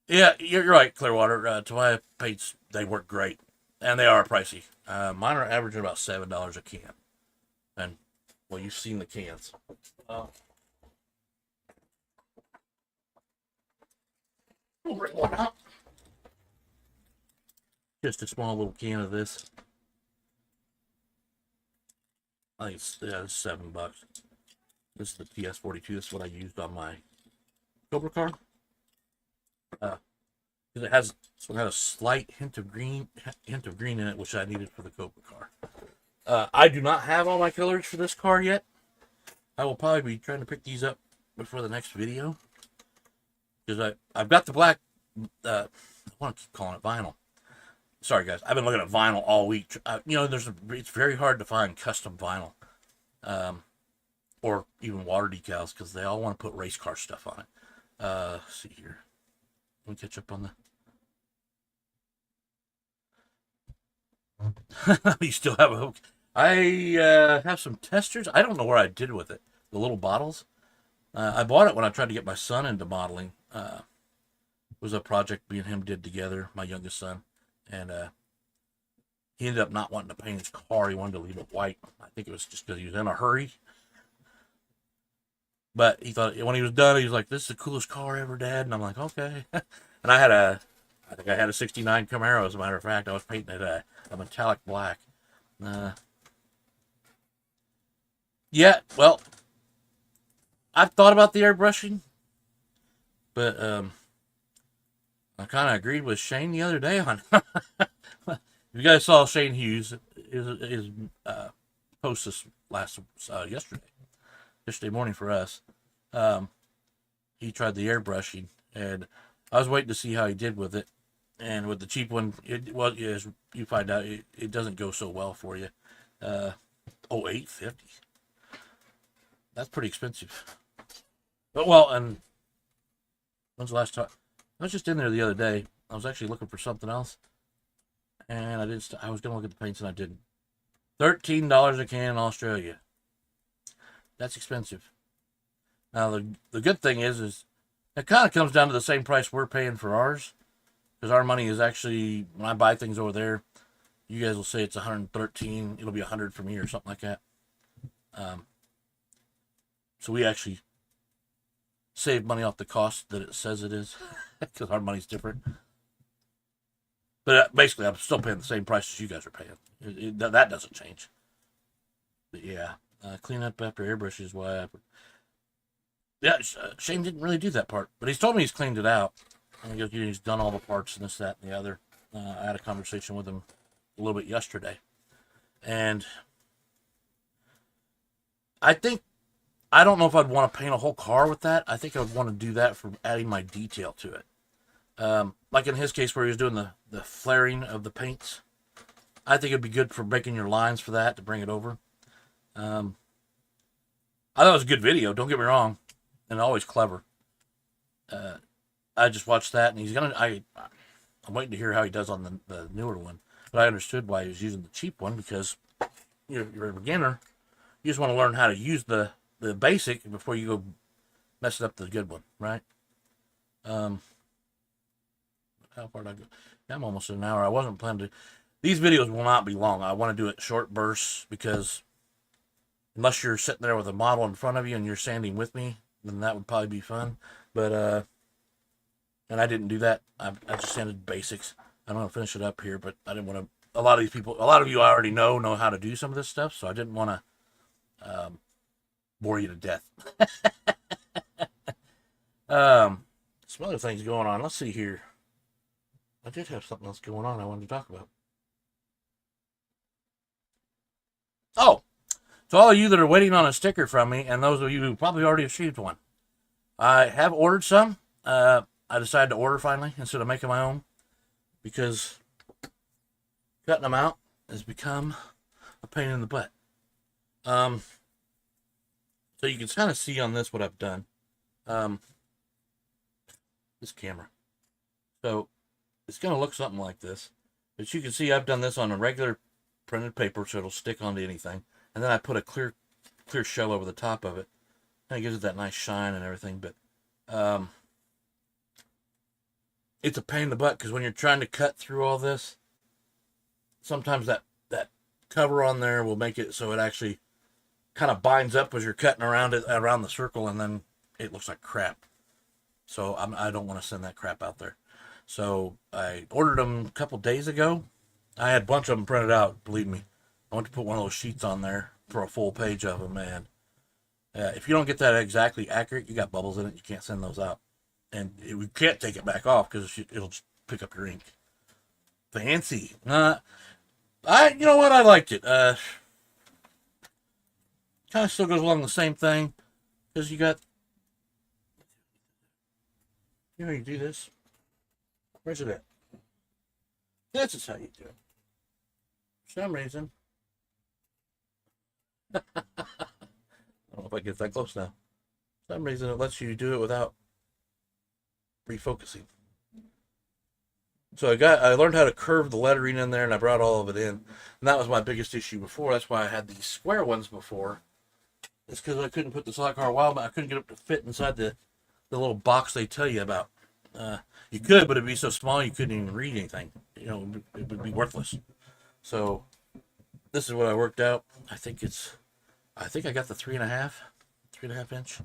Yeah, you're right, Clearwater. Tamiya paints, they work great. And they are pricey. Mine are averaging about $7 a can. And, well, you've seen the cans. We'll bring one out. Just a small little can of this. I think it's $7. This is the TS42. This is what I used on my Cobra car. Because this one had a slight hint of green in it, which I needed for the Cobra car. I do not have all my colors for this car yet. I will probably be trying to pick these up before the next video. Because I've got the black, I want to keep calling it vinyl. Sorry guys, I've been looking at vinyl all week. It's very hard to find custom vinyl. Or even water decals because they all want to put race car stuff on it. Let's see here. Let me catch up on the. You still have a hook. I have some testers. I don't know where I did with it. the little bottles. I bought it when I tried to get my son into modeling. It was a project me and him did together, my youngest son, and he ended up not wanting to paint his car. He wanted to leave it white. I think it was just because he was in a hurry. But he thought when he was done, he was like, "This is the coolest car ever, Dad." And I'm like, "Okay." And I think I had a '69 Camaro. As a matter of fact, I was painting it a metallic black. Yeah, well, I've thought about the airbrushing, but I kind of agreed with Shane the other day on. If you guys saw Shane Hughes, his post this yesterday morning for us. He tried the airbrushing, and I was waiting to see how he did with it. And with the cheap one, as you find out, it doesn't go so well for you. $850. That's pretty expensive. But well, and when's the last time? I was just in there the other day. I was actually looking for something else, and I didn't. I was gonna look at the paints, and I didn't. $13 a can in Australia. That's expensive. Now the good thing is it kind of comes down to the same price we're paying for ours, because our money is actually, when I buy things over there, you guys will say it's 113. It'll be 100 for me or something like that. So we actually save money off the cost that it says it is, because our money's different. But basically, I'm still paying the same price as you guys are paying. That doesn't change. But yeah, clean up after airbrush is why Shane didn't really do that part, but he's told me he's cleaned it out. And he's done all the parts and this, that, and the other. I had a conversation with him a little bit yesterday, and I don't know if I'd want to paint a whole car with that. I think I would want to do that for adding my detail to it. Like in his case where he was doing the flaring of the paints. I think it'd be good for making your lines for that to bring it over. I thought it was a good video, don't get me wrong, and always clever. I just watched that, and I'm waiting to hear how he does on the newer one. But I understood why he was using the cheap one, because you're a beginner. You just want to learn how to use the basic before you go messing up the good one, right? How far did I go? I'm almost at an hour. I wasn't planning to. These videos will not be long. I want to do it short bursts, because unless you're sitting there with a model in front of you and you're sanding with me, then that would probably be fun. But and I didn't do that. I just sanded basics. I'm gonna finish it up here, but I didn't want to. A lot of you I already know how to do some of this stuff, so I didn't want to bore you to death. Some other things going on. Let's see here. I did have something else going on I wanted to talk about. Oh, to all of you that are waiting on a sticker from me, and those of you who probably already received one, I have ordered some. I decided to order finally instead of making my own, because cutting them out has become a pain in the butt. So you can kind of see on this what I've done. This camera. So it's going to look something like this. But you can see I've done this on a regular printed paper, so it'll stick onto anything. And then I put a clear shell over the top of it. And it gives it that nice shine and everything. But it's a pain in the butt, because when you're trying to cut through all this, sometimes that cover on there will make it so it actually kind of binds up as you're cutting around the circle, and then it looks like crap. So I don't want to send that crap out there. So I ordered them a couple days ago. I had a bunch of them printed out, believe me. I want to put one of those sheets on there for a full page of them, and if you don't get that exactly accurate, you got bubbles in it, you can't send those out. And we can't take it back off, because it'll just pick up your ink. Fancy. You know what? I liked it. Kind of still goes along the same thing, because you got, you do this. Where's it at? This is how you do it. For some reason. I don't know if I get that close now. For some reason it lets you do it without refocusing. So I learned how to curve the lettering in there, and I brought all of it in. And that was my biggest issue before. That's why I had these square ones before. It's because I couldn't put the slot car Wildman. I couldn't get it to fit inside the little box they tell you about. You could, but it'd be so small you couldn't even read anything. You know, it would be worthless. So this is what I worked out. I think I got the 3.5 inch.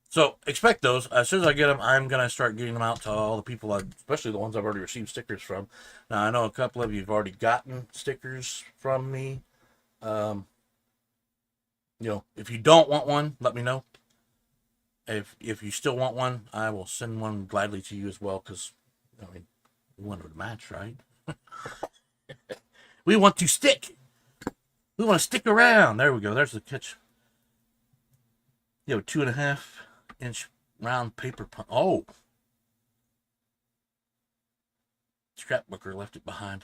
So expect those. As soon as I get them, I'm gonna start getting them out to all the people, especially the ones I've already received stickers from. Now I know a couple of you have already gotten stickers from me. If you don't want one, let me know. If you still want one, I will send one gladly to you as well. Because we want it to match, right? We want to stick. We want to stick around. There we go. There's the catch. 2.5-inch round paper punch. Oh, scrapbooker left it behind.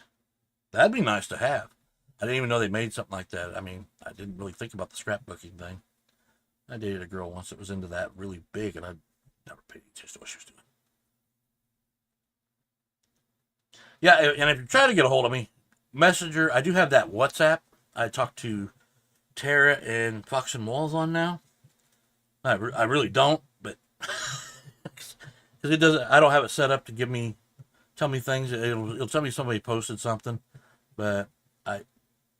That'd be nice to have. I didn't even know they made something like that. I mean, I didn't really think about the scrapbooking thing. I dated a girl once that was into that really big, and I never paid attention to what she was doing. Yeah, and if you're trying to get a hold of me, Messenger, I do have that WhatsApp. I talk to Tara and Fox and Walls on now. I really don't, but because it doesn't. I don't have it set up to tell me things. It'll tell me somebody posted something, but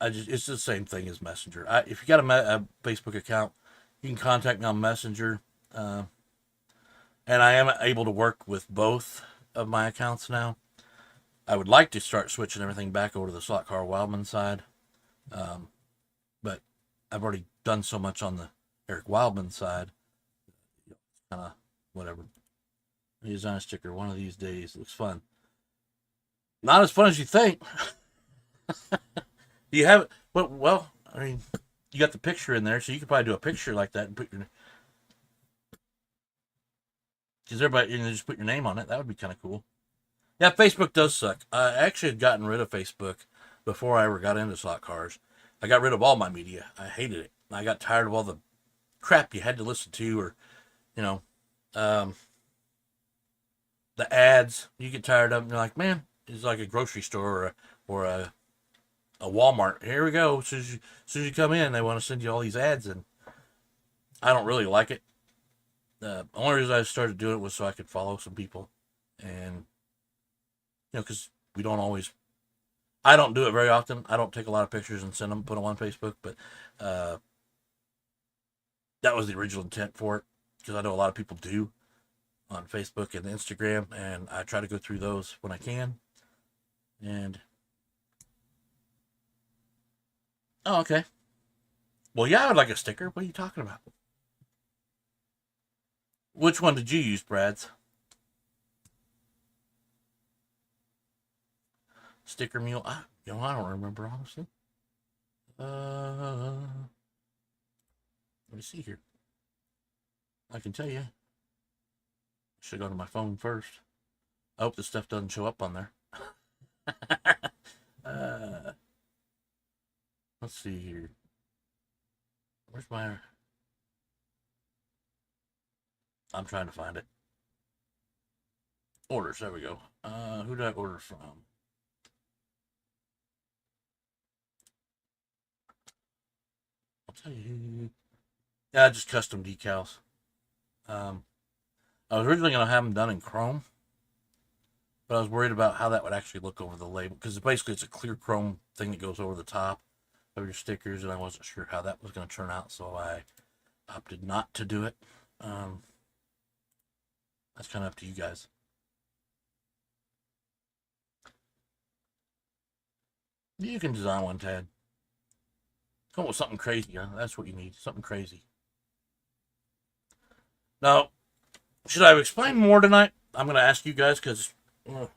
it's the same thing as Messenger. If you got a Facebook account, you can contact me on Messenger, and I am able to work with both of my accounts now. I would like to start switching everything back over to the Slot Car Wildman side, but I've already done so much on the Eric Wildman side. Kind of whatever. Design a sticker one of these days. Looks fun. Not as fun as you think. Do you have it? Well, I mean, you got the picture in there, so you could probably do a picture like that and put your. Because everybody, just put your name on it. That would be kind of cool. Yeah, Facebook does suck. I actually had gotten rid of Facebook before I ever got into slot cars. I got rid of all my media. I hated it. I got tired of all the crap you had to listen to, or, the ads. You get tired of them. You're like, man, it's like a grocery store or a Walmart. Here we go. As soon as you come in, they want to send you all these ads, and I don't really like it. The only reason I started doing it was so I could follow some people, and because we don't always. I don't do it very often. I don't take a lot of pictures and send them, put them on Facebook, but that was the original intent for it, because I know a lot of people do on Facebook and Instagram, and I try to go through those when I can. And oh, okay. Well, yeah, I would like a sticker. What are you talking about? Which one did you use, Brad's? Sticker mule? I don't remember, honestly. Let me see here. I can tell you. Should go to my phone first. I hope this stuff doesn't show up on there. Let's see here. Where's my... I'm trying to find it. Orders, there we go. Who did I order from? I'll tell you. Yeah, just custom decals. I was originally going to have them done in chrome, but I was worried about how that would actually look over the label, because basically it's a clear chrome thing that goes over the top of your stickers, and I wasn't sure how that was going to turn out, so I opted not to do it. That's kind of up to you guys. You can design one, Tad. Come up with something crazy, huh? That's what you need. Something crazy. Now, should I explain more tonight? I'm going to ask you guys, because you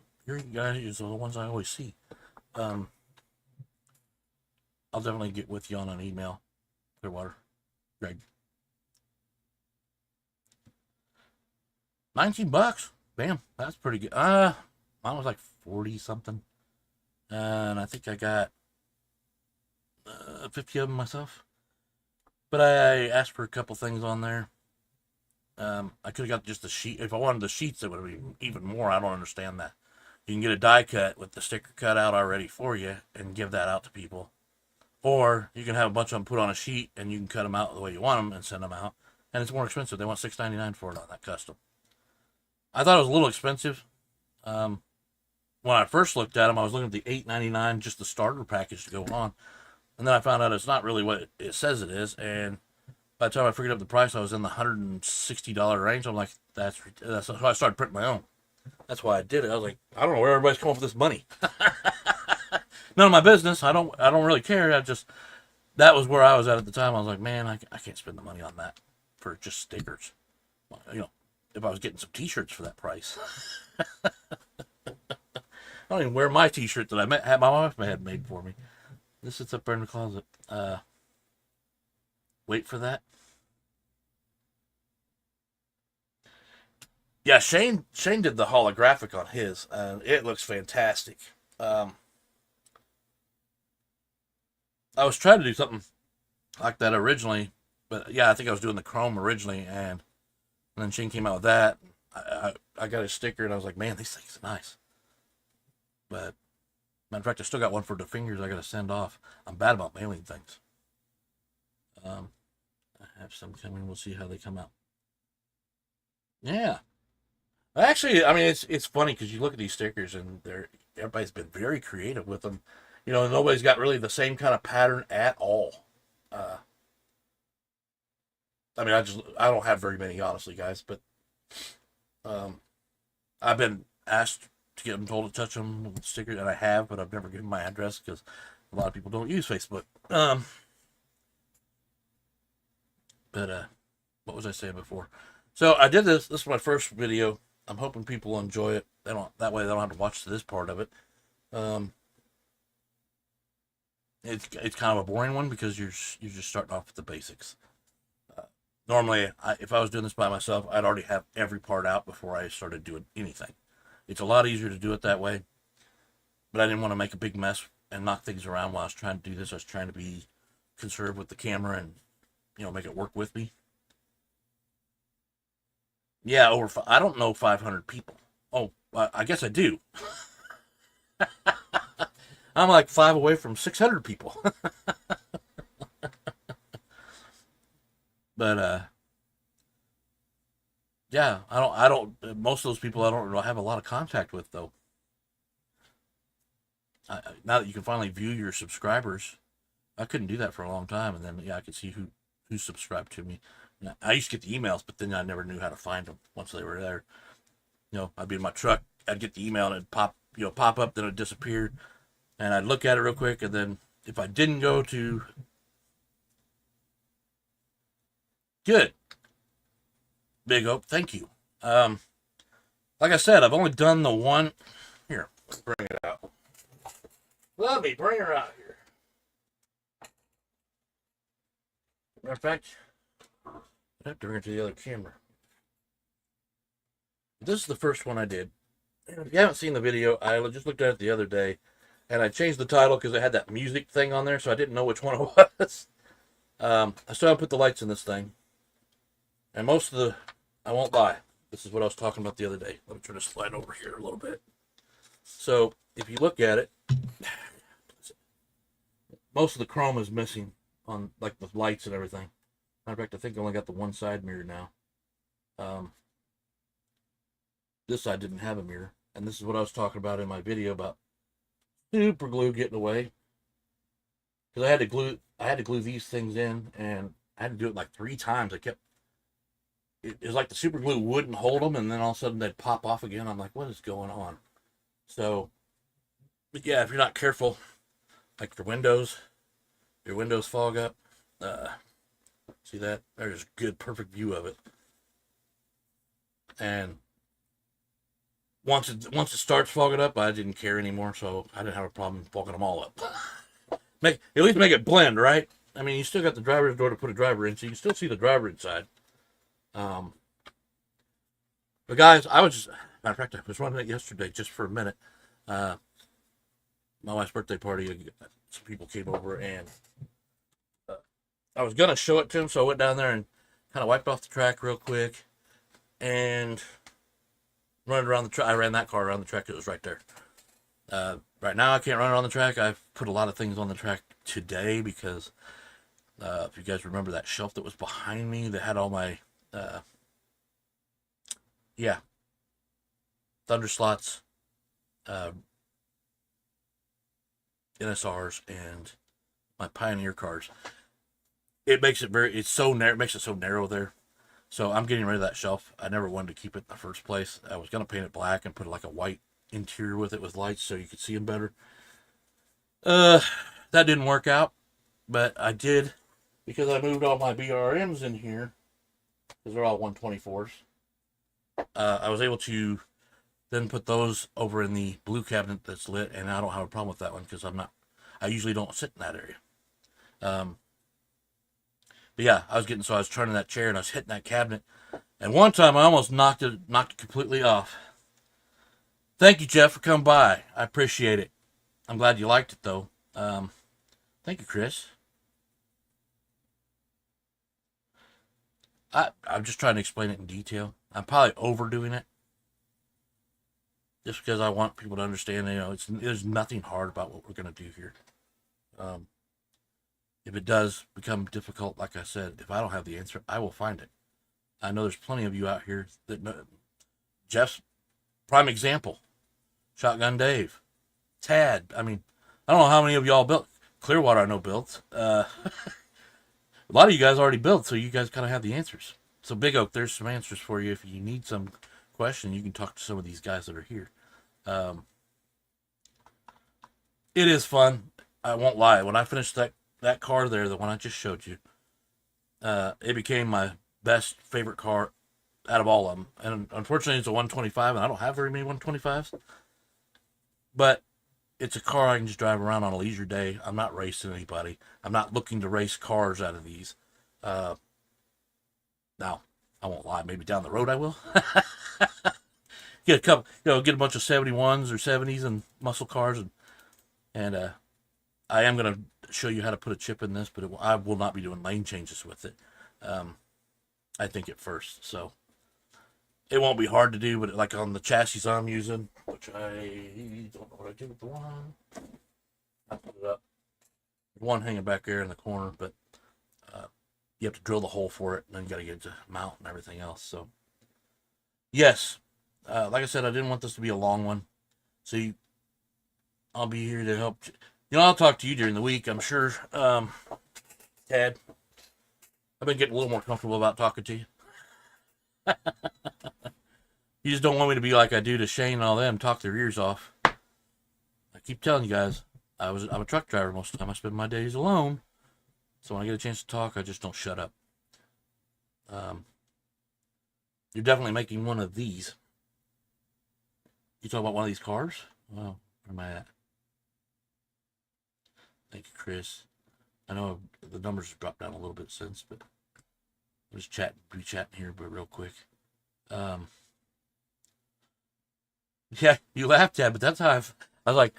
guys are the ones I always see. I'll definitely get with you on an email. Clearwater. Greg. $19. Bam. That's pretty good. Mine was like 40 something. And I think I got 50 of them myself. But I asked for a couple things on there. I could have got just the sheet. If I wanted the sheets, it would be even more. I don't understand that. You can get a die cut with the sticker cut out already for you and give that out to people. Or you can have a bunch of them put on a sheet and you can cut them out the way you want them and send them out. And it's more expensive. They want $6.99 for it on that custom. I thought it was a little expensive. When I first looked at them, I was looking at the $8.99, just the starter package to go on. And then I found out it's not really what it says it is. And by the time I figured out the price, I was in the $160 range. I'm like, that's so I started printing my own. That's why I did it. I was like, I don't know where everybody's coming up with this money. None of my business. I don't really care. That was where I was at the time. I was like, man, I can't spend the money on that for just stickers. You know, if I was getting some T-shirts for that price. I don't even wear my T-shirt that I had my wife had made for me. This sits up there in the closet. Wait for that. Yeah, Shane did the holographic on his, and it looks fantastic. I was trying to do something like that originally, but yeah, I think I was doing the chrome originally, and then Shane came out with that. I got a sticker, and I was like, man, these things are nice. But matter of fact, I still got one for the fingers I got to send off. I'm bad about mailing things. I have some coming. We'll see how they come out. Yeah. Actually, I mean, it's funny because you look at these stickers and everybody's been very creative with them. You know, nobody's got really the same kind of pattern at all. Uh, I mean, I don't have very many, honestly, guys, but um, I've been asked to get them told to touch them with stickers, and I have, but I've never given my address because a lot of people don't use Facebook. But what was I saying before? So I did this. This is my first video. I'm hoping people will enjoy it. That way they don't have to watch this part of it. Um, it's kind of a boring one because you're just starting off with the basics. Normally, if I was doing this by myself, I'd already have every part out before I started doing anything. It's a lot easier to do it that way, but I didn't want to make a big mess and knock things around while I was trying to do this. I was trying to be conservative with the camera and make it work with me. Yeah, I don't know 500 people. Oh, I guess I do. I'm like 5 away from 600 people. But yeah, I don't. Most of those people I don't have a lot of contact with though. Now that you can finally view your subscribers, I couldn't do that for a long time, and then yeah, I could see who subscribed to me. I used to get the emails, but then I never knew how to find them once they were there. I'd be in my truck, I'd get the email and it'd pop up, then it'd disappear, and I'd look at it real quick, and then if I didn't go to good, Big Oak, thank you. Like I said, I've only done the one. Here, let's bring it out. Let me bring her out here. Matter of fact, I have to bring her to the other camera. This is the first one I did. And if you haven't seen the video, I just looked at it the other day, and I changed the title because it had that music thing on there, so I didn't know which one it was. I still haven't put the lights in this thing. And I won't lie, this is what I was talking about the other day. Let me try to slide over here a little bit. So, if you look at it, most of the chrome is missing on, like, the lights and everything. Matter of fact, I think I only got the one side mirror now. This side didn't have a mirror. And this is what I was talking about in my video about super glue getting away. Because I had to glue these things in, and I had to do it like 3 times. It was like the super glue wouldn't hold them, and then all of a sudden they'd pop off again. I'm like, what is going on? So, but yeah, if you're not careful, like your windows fog up. See that? There's a good, perfect view of it. And once it starts fogging up, I didn't care anymore, so I didn't have a problem fogging them all up. At least make it blend, right? I mean, you still got the driver's door to put a driver in, so you can still see the driver inside. But guys, matter of fact, I was running it yesterday just for a minute. My wife's birthday party, some people came over, and I was gonna show it to them, so I went down there and kind of wiped off the track real quick, and running around the track. I ran that car around the track. It was right there, right right now I can't run it on the track. I've put a lot of things on the track today because if you guys remember that shelf that was behind me that had all my yeah, Thunder Slots, uh, NSRs, and my Pioneer cars. It makes it it's so narrow. It makes it so narrow there. So I'm getting rid of that shelf. I never wanted to keep it in the first place. I was gonna paint it black and put like a white interior with it with lights so you could see them better. That didn't work out, but I did because I moved all my BRMs in here because they're all 124s. I was able to then put those over in the blue cabinet that's lit, and I don't have a problem with that one because I usually don't sit in that area. But yeah, I was turning that chair and I was hitting that cabinet, and one time I almost knocked it completely off. Thank you, Jeff, for coming by. I appreciate it. I'm glad you liked it though. Thank you, Chris. I'm just trying to explain it in detail. I'm probably overdoing it. Just because I want people to understand, there's nothing hard about what we're going to do here. If it does become difficult, like I said, if I don't have the answer, I will find it. I know there's plenty of you out here that know. Jeff's prime example. Shotgun Dave. Tad. I mean, I don't know how many of y'all built. Clearwater I know built. A lot of you guys already built, so you guys kind of have the answers. So Big Oak, there's some answers for you. If you need some question, you can talk to some of these guys that are here. It is fun. I won't lie. When I finished that car there, the one I just showed you, it became my best favorite car out of all of them. And unfortunately, it's a 125, and I don't have very many 125s. But it's a car I can just drive around on a leisure day. I'm not racing anybody. I'm not looking to race cars out of these. Now, I won't lie. Maybe down the road I will. Get a couple, get a bunch of 71s or 70s and muscle cars, and I am gonna show you how to put a chip in this, but I will not be doing lane changes with it. I think at first, so it won't be hard to do. But like on the chassis I'm using, which I don't know what I did with the one. I put it up. There's one hanging back there in the corner, but you have to drill the hole for it, and then you got to get it to mount and everything else. So yes. Like I said, I didn't want this to be a long one. So I'll be here to help. I'll talk to you during the week, I'm sure. Tad, I've been getting a little more comfortable about talking to you. You just don't want me to be like I do to Shane and all them, talk their ears off. I keep telling you guys, I'm a truck driver most of the time. I spend my days alone. So when I get a chance to talk, I just don't shut up. You're definitely making one of these. You talking about one of these cars? Well, where am I at? Thank you, Chris. I know the numbers have dropped down a little bit since, but I'm just chatting here, but real quick. Yeah, you laughed at, but that's how I was like,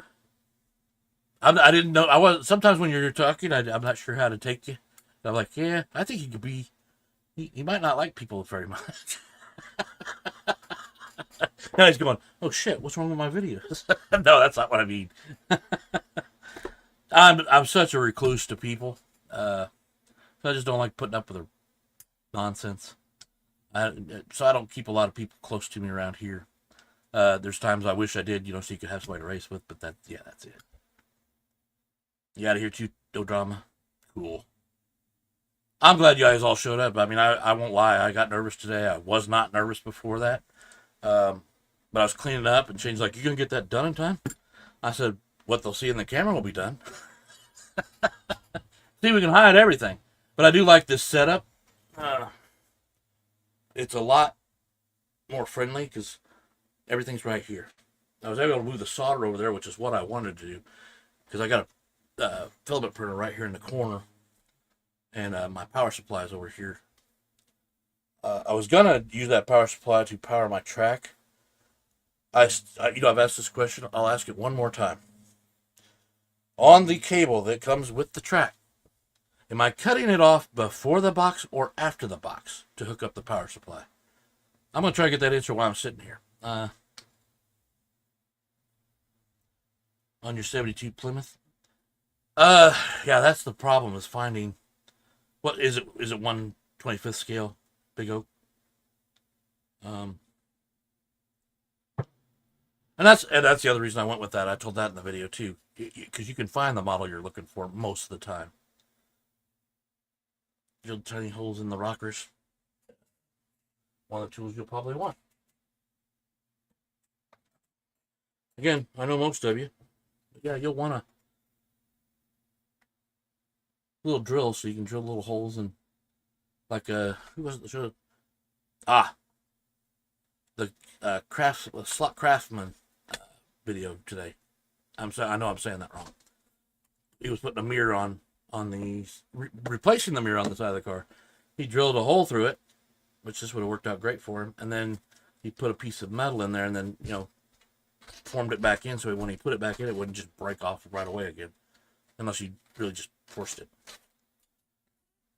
I didn't know. I was sometimes when you're talking, I'm not sure how to take you. I'm like, yeah, I think he could be. He might not like people very much. Now he's going, oh shit, what's wrong with my videos? No, that's not what I mean. I'm such a recluse to people. So I just don't like putting up with their nonsense. So I don't keep a lot of people close to me around here. There's times I wish I did, so you could have somebody to race with, but that's it. You out of here too? No drama? Cool. I'm glad you guys all showed up. I mean, I won't lie. I got nervous today. I was not nervous before that. But I was cleaning up, and Shane's like, you going to get that done in time? I said, what they'll see in the camera will be done. See, we can hide everything. But I do like this setup. It's a lot more friendly because everything's right here. I was able to move the solder over there, which is what I wanted to do, because I got a filament printer right here in the corner, and my power supply is over here. I was gonna use that power supply to power my track. I've asked this question. I'll ask it one more time. On the cable that comes with the track, am I cutting it off before the box or after the box to hook up the power supply? I'm gonna try to get that answer while I'm sitting here. on your 72 Plymouth. Yeah, that's the problem is finding what is it? Is it 1/25th scale big oak? Um, and that's the other reason I went with that. I told that in the video too, because you can find the model you're looking for most of the time. Drilled tiny holes in the rockers. One of the tools you'll probably want. Again, I know most of you. But yeah, you'll want a little drill so you can drill little holes in, like who was it that showed? The Slot Craftsman video today. I'm sorry, I know I'm saying that wrong. He was putting a mirror on the replacing the mirror on the side of the car. He drilled a hole through it, which this would have worked out great for him, and then he put a piece of metal in there, and then formed it back in, so when he put it back in, it wouldn't just break off right away again, unless you really just forced it.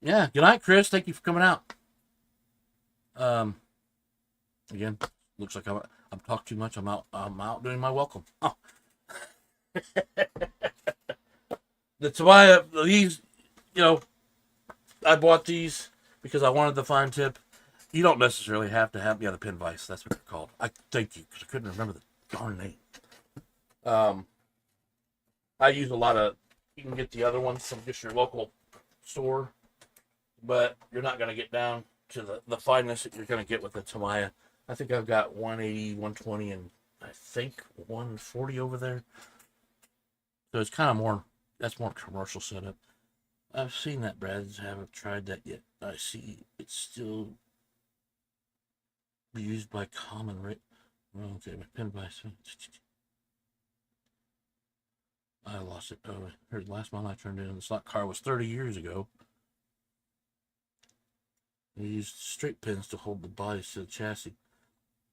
Yeah, good night, Chris. Thank you for coming out. Again, looks like I'm talking too much. I'm out doing my welcome. Oh. The Tamiya, these, I bought these because I wanted the fine tip. You don't necessarily have to have, the pin vise. That's what they're called. I thank you because I couldn't remember the darn name. I use a lot of. You can get the other ones from just your local store, but you're not going to get down to the fineness that you're going to get with the Tamiya. I think I've got 180, 120, and I think 140 over there. So it's kind of more. That's more commercial setup. I've seen that, Brad. Haven't tried that yet. I see it's still used by common rate. Okay, my pin vise. I lost it. Oh, here's the last one I turned in. The slot car was 30 years ago. They used straight pins to hold the bodies to the chassis.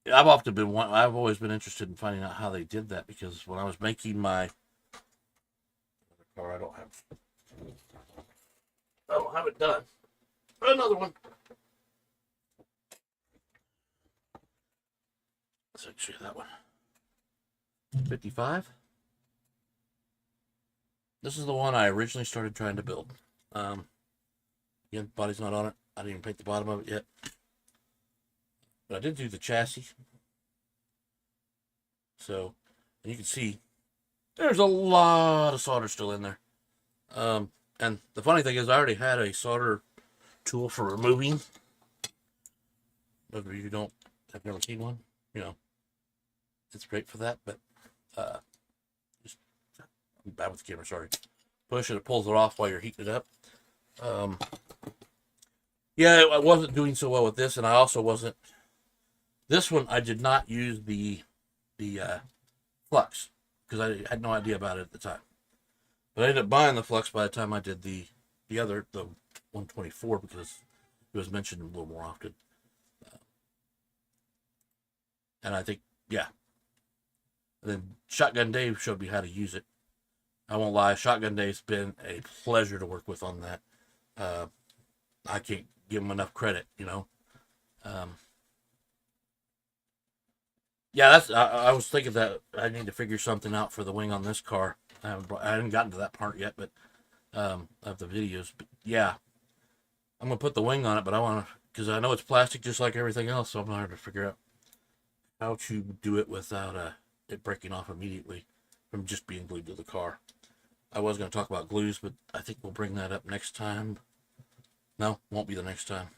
I've always been interested in finding out how they did that, because when I was making my car, I don't have it done. Another one. Let's actually that one. 55. This is the one I originally started trying to build. Again, body's not on it. I didn't even paint the bottom of it yet. But I did do the chassis. So, and you can see there's a lot of solder still in there. And the funny thing is I already had a solder tool for removing. Those of you who have never seen one, it's great for that, but I'm bad with the camera, sorry. Push it pulls it off while you're heating it up. Yeah, I wasn't doing so well with this, and I also wasn't. This one I did not use the flux because I had no idea about it at the time. But I ended up buying the flux by the time I did the 124, because it was mentioned a little more often. And I think, yeah. And then Shotgun Dave showed me how to use it. I won't lie, Shotgun Dave's been a pleasure to work with on that. I can't give him enough credit, Yeah, I was thinking that I need to figure something out for the wing on this car. I haven't gotten to that part yet, but of the videos. But yeah, I'm gonna put the wing on it, but I want to, because I know it's plastic just like everything else, so I'm gonna have to figure out how to do it without it breaking off immediately from just being glued to the car. I was gonna talk about glues, but I think we'll bring that up next time. No, won't be the next time.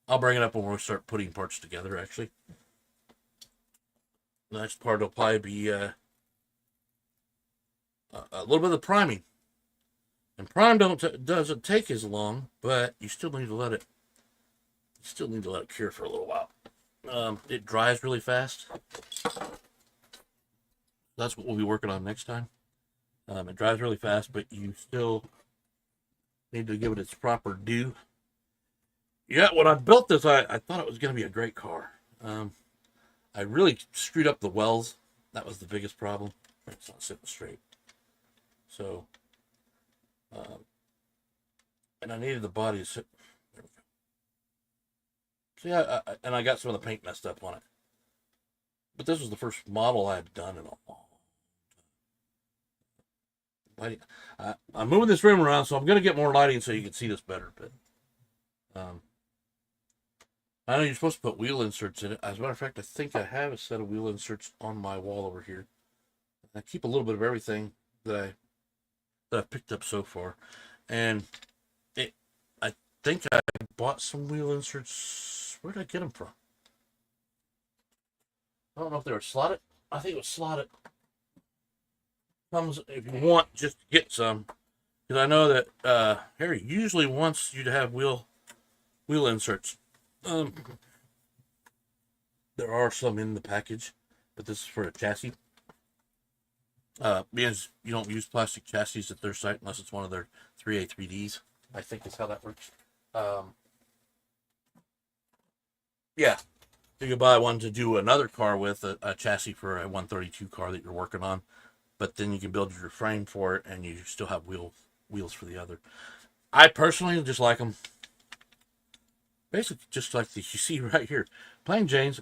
I'll bring it up when we start putting parts together, actually. The next part will probably be a little bit of the priming. And prime doesn't take as long, but you still need to let it cure for a little while. It dries really fast. That's what we'll be working on next time. It dries really fast, but you still need to give it its proper due. Yeah, when I built this, I thought it was going to be a great car. I really screwed up the wells. That was the biggest problem. It's not sitting straight. So, and I needed the body to sit. There we go. So yeah, and I got some of the paint messed up on it. But this was the first model I had done in a long time. lighting. I'm moving this room around, so I'm gonna get more lighting so you can see this better. But I know you're supposed to put wheel inserts in it. As a matter of fact, I think I have a set of wheel inserts on my wall over here. I keep a little bit of everything that I've picked up so far, and I think I bought some wheel inserts. Where did I get them from? I don't know if they were slotted. I think it was slotted. Comes if you want, just get some, because I know that Harry usually wants you to have wheel inserts. There are some in the package, but this is for a chassis. Because you don't use plastic chassis at their site unless it's one of their 3A 3Ds. I think is how that works. Yeah, you can buy one to do another car with, a chassis for a 132 car that you're working on, but then you can build your frame for it, and you still have wheels for the other. I personally just like them, basically just like you see right here. Plain Janes,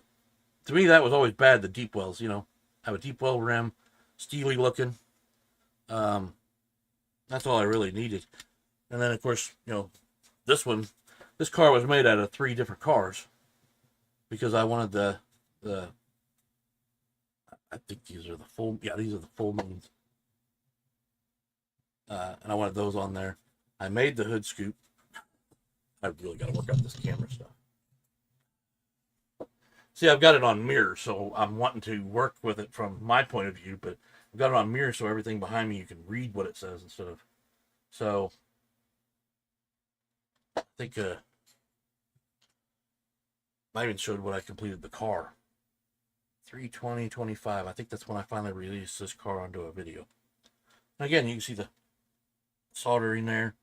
to me that was always bad. The deep wells, have a deep well rim, steely looking. That's all I really needed. And then of course, this car was made out of 3 different cars, because I wanted the I think these are the full moons. And I wanted those on there. I made the hood scoop. I really got to work out this camera stuff. See, I've got it on mirror, so I'm wanting to work with it from my point of view, but I've got it on mirror so everything behind me you can read what it says instead of. So I think I even showed when I completed the car. 3/20/25. I think that's when I finally released this car onto a video. And again, you can see the soldering there,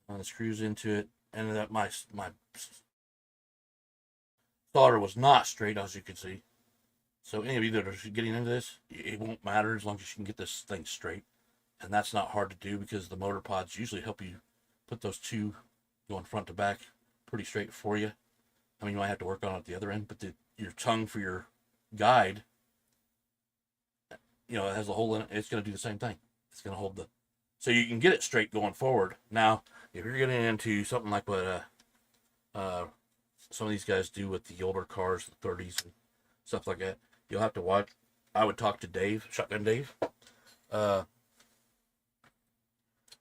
the screws into it, and that my solder was not straight, as you can see. So any of you that are getting into this, it won't matter as long as you can get this thing straight. And that's not hard to do, because the motor pods usually help you put those two going front to back pretty straight for you. I mean, you might have to work on it at the other end, but your tongue for your guide, it has a hole in it. It's going to do the same thing. It's going to hold so you can get it straight going forward. Now, if you're getting into something like what some of these guys do with the older cars, the 30s and stuff like that, you'll have to watch. I would talk to Dave, Shotgun Dave. I'm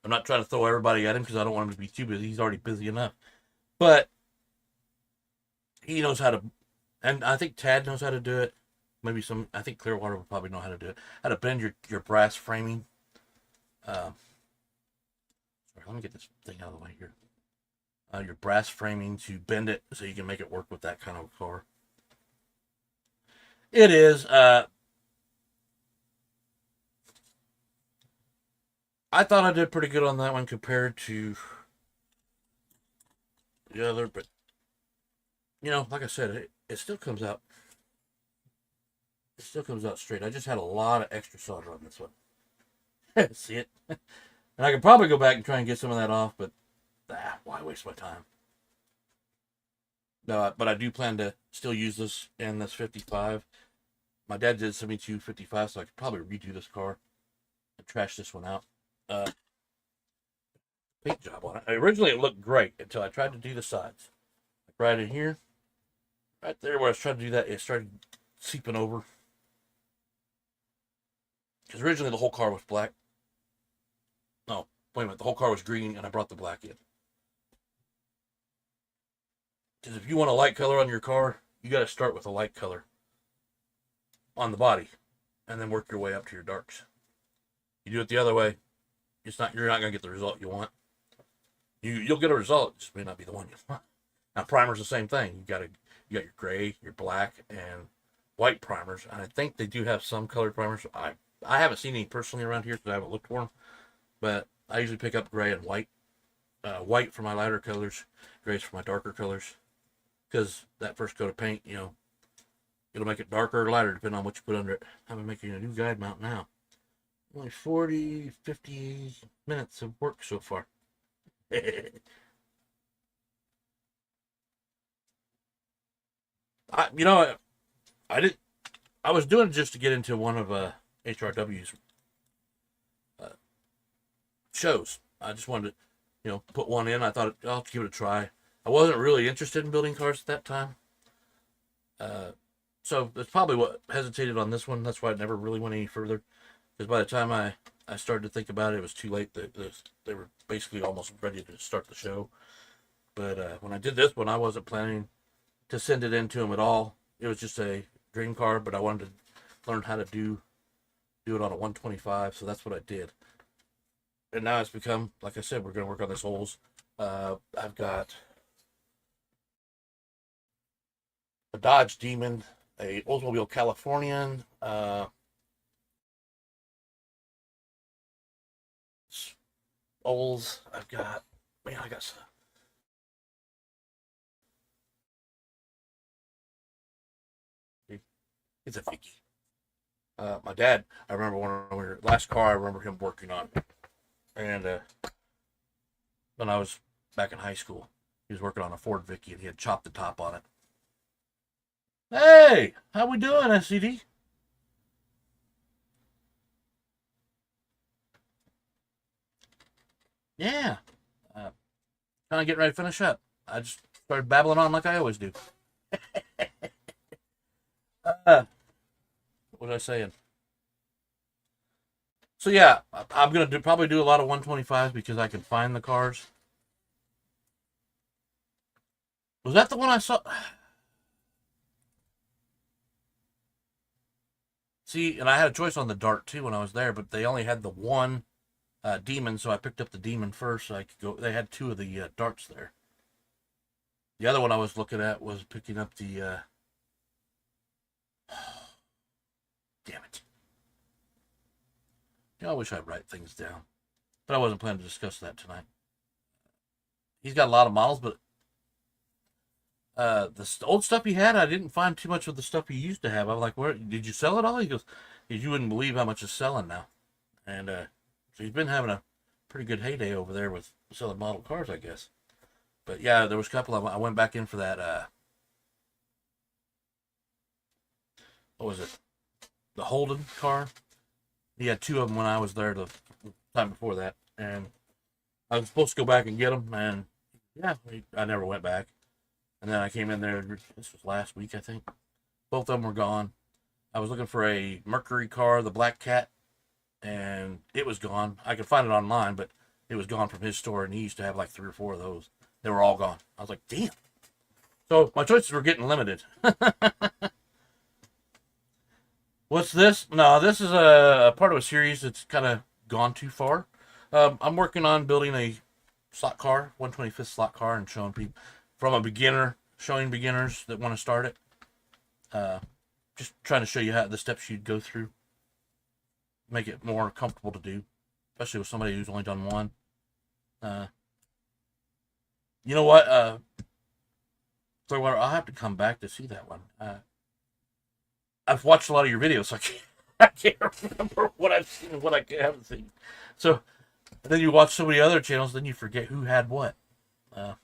not trying to throw everybody at him because I don't want him to be too busy. He's already busy enough. But he knows how to, and I think Tad knows how to do it. Maybe I think Clearwater will probably know how to do it. How to bend your brass framing. Sorry, let me get this thing out of the way here. Your brass framing to bend it so you can make it work with that kind of car. It is. I thought I did pretty good on that one compared to the other, but like I said, it still comes out. It still comes out straight. I just had a lot of extra solder on this one. See it? And I could probably go back and try and get some of that off, but why waste my time? No, but I do plan to still use this in this 55. My dad did send me 255, so I could probably redo this car and trash this one out. Paint job on it. Originally, it looked great until I tried to do the sides. Like right in here, right there where I was trying to do that, it started seeping over. Because originally the whole car was black. No, wait a minute. The whole car was green, and I brought the black in. Because if you want a light color on your car, you got to start with a light color on the body, and then work your way up to your darks. You do it the other way, you're not going to get the result you want. You'll get a result, it just may not be the one you want. Now, primer's the same thing. You got your gray, your black, and white primers, and I think they do have some colored primers. I haven't seen any personally around here because I haven't looked for them, but I usually pick up gray and white. White for my lighter colors, grays for my darker colors, because that first coat of paint, it'll make it darker or lighter depending on what you put under it. I'm making a new guide mount now. Only 40, 50 minutes of work so far. I was doing it just to get into one of HRW's shows. I just wanted to, put one in. I thought I'll give it a try. I wasn't really interested in building cars at that time. So that's probably what hesitated on this one. That's why I never really went any further. Because by the time I started to think about it, it was too late. They were basically almost ready to start the show. But when I did this one, I wasn't planning to send it in to them at all. It was just a dream car, but I wanted to learn how to do it on a 125, so that's what I did. And now it's become, like I said, we're going to work on this holes. I've got a Dodge Demon, a Oldsmobile Californian, Olds. I got some. It's a Vicky. My dad, I remember last car I remember him working on. And when I was back in high school, he was working on a Ford Vicky and he had chopped the top on it. Hey, how we doing, SCD? Yeah. Kind of getting ready to finish up. I just started babbling on like I always do. What was I saying? So yeah, I'm gonna probably do a lot of 125s because I can find the cars. Was that the one I saw? See, and I had a choice on the Dart too when I was there, but they only had the one Demon, so I picked up the Demon first so I could go. They had two of the Darts there. The other one I was looking at was picking up the. Damn it. I wish I'd write things down. But I wasn't planning to discuss that tonight. He's got a lot of models, but the old stuff he had, I didn't find too much of the stuff he used to have. I was like, "Where did you sell it all?" He goes, "You wouldn't believe how much it's selling now." And so he's been having a pretty good heyday over there with selling model cars, I guess. But yeah, there was a couple of them. I went back in for that. What was it? The Holden car. He had two of them when I was there the time before that, and I was supposed to go back and get them, and yeah, I never went back. And then I came in there. This was last week, I think. Both of them were gone. I was looking for a Mercury car, the Black Cat, and it was gone. I could find it online, but it was gone from his store, and he used to have like 3 or 4 of those. They were all gone. I was like, damn. So my choices were getting limited. What's this? No, this is a part of a series that's kind of gone too far. I'm working on building a slot car, 125th slot car, and showing people from a beginner, showing beginners that want to start it. Just trying to show you how the steps you'd go through, make it more comfortable to do, especially with somebody who's only done one. You know what? Clearwater, I'll have to come back to see that one. I've watched a lot of your videos, so I can't remember what I've seen and what I haven't seen. So then you watch so many other channels, then you forget who had what. Well,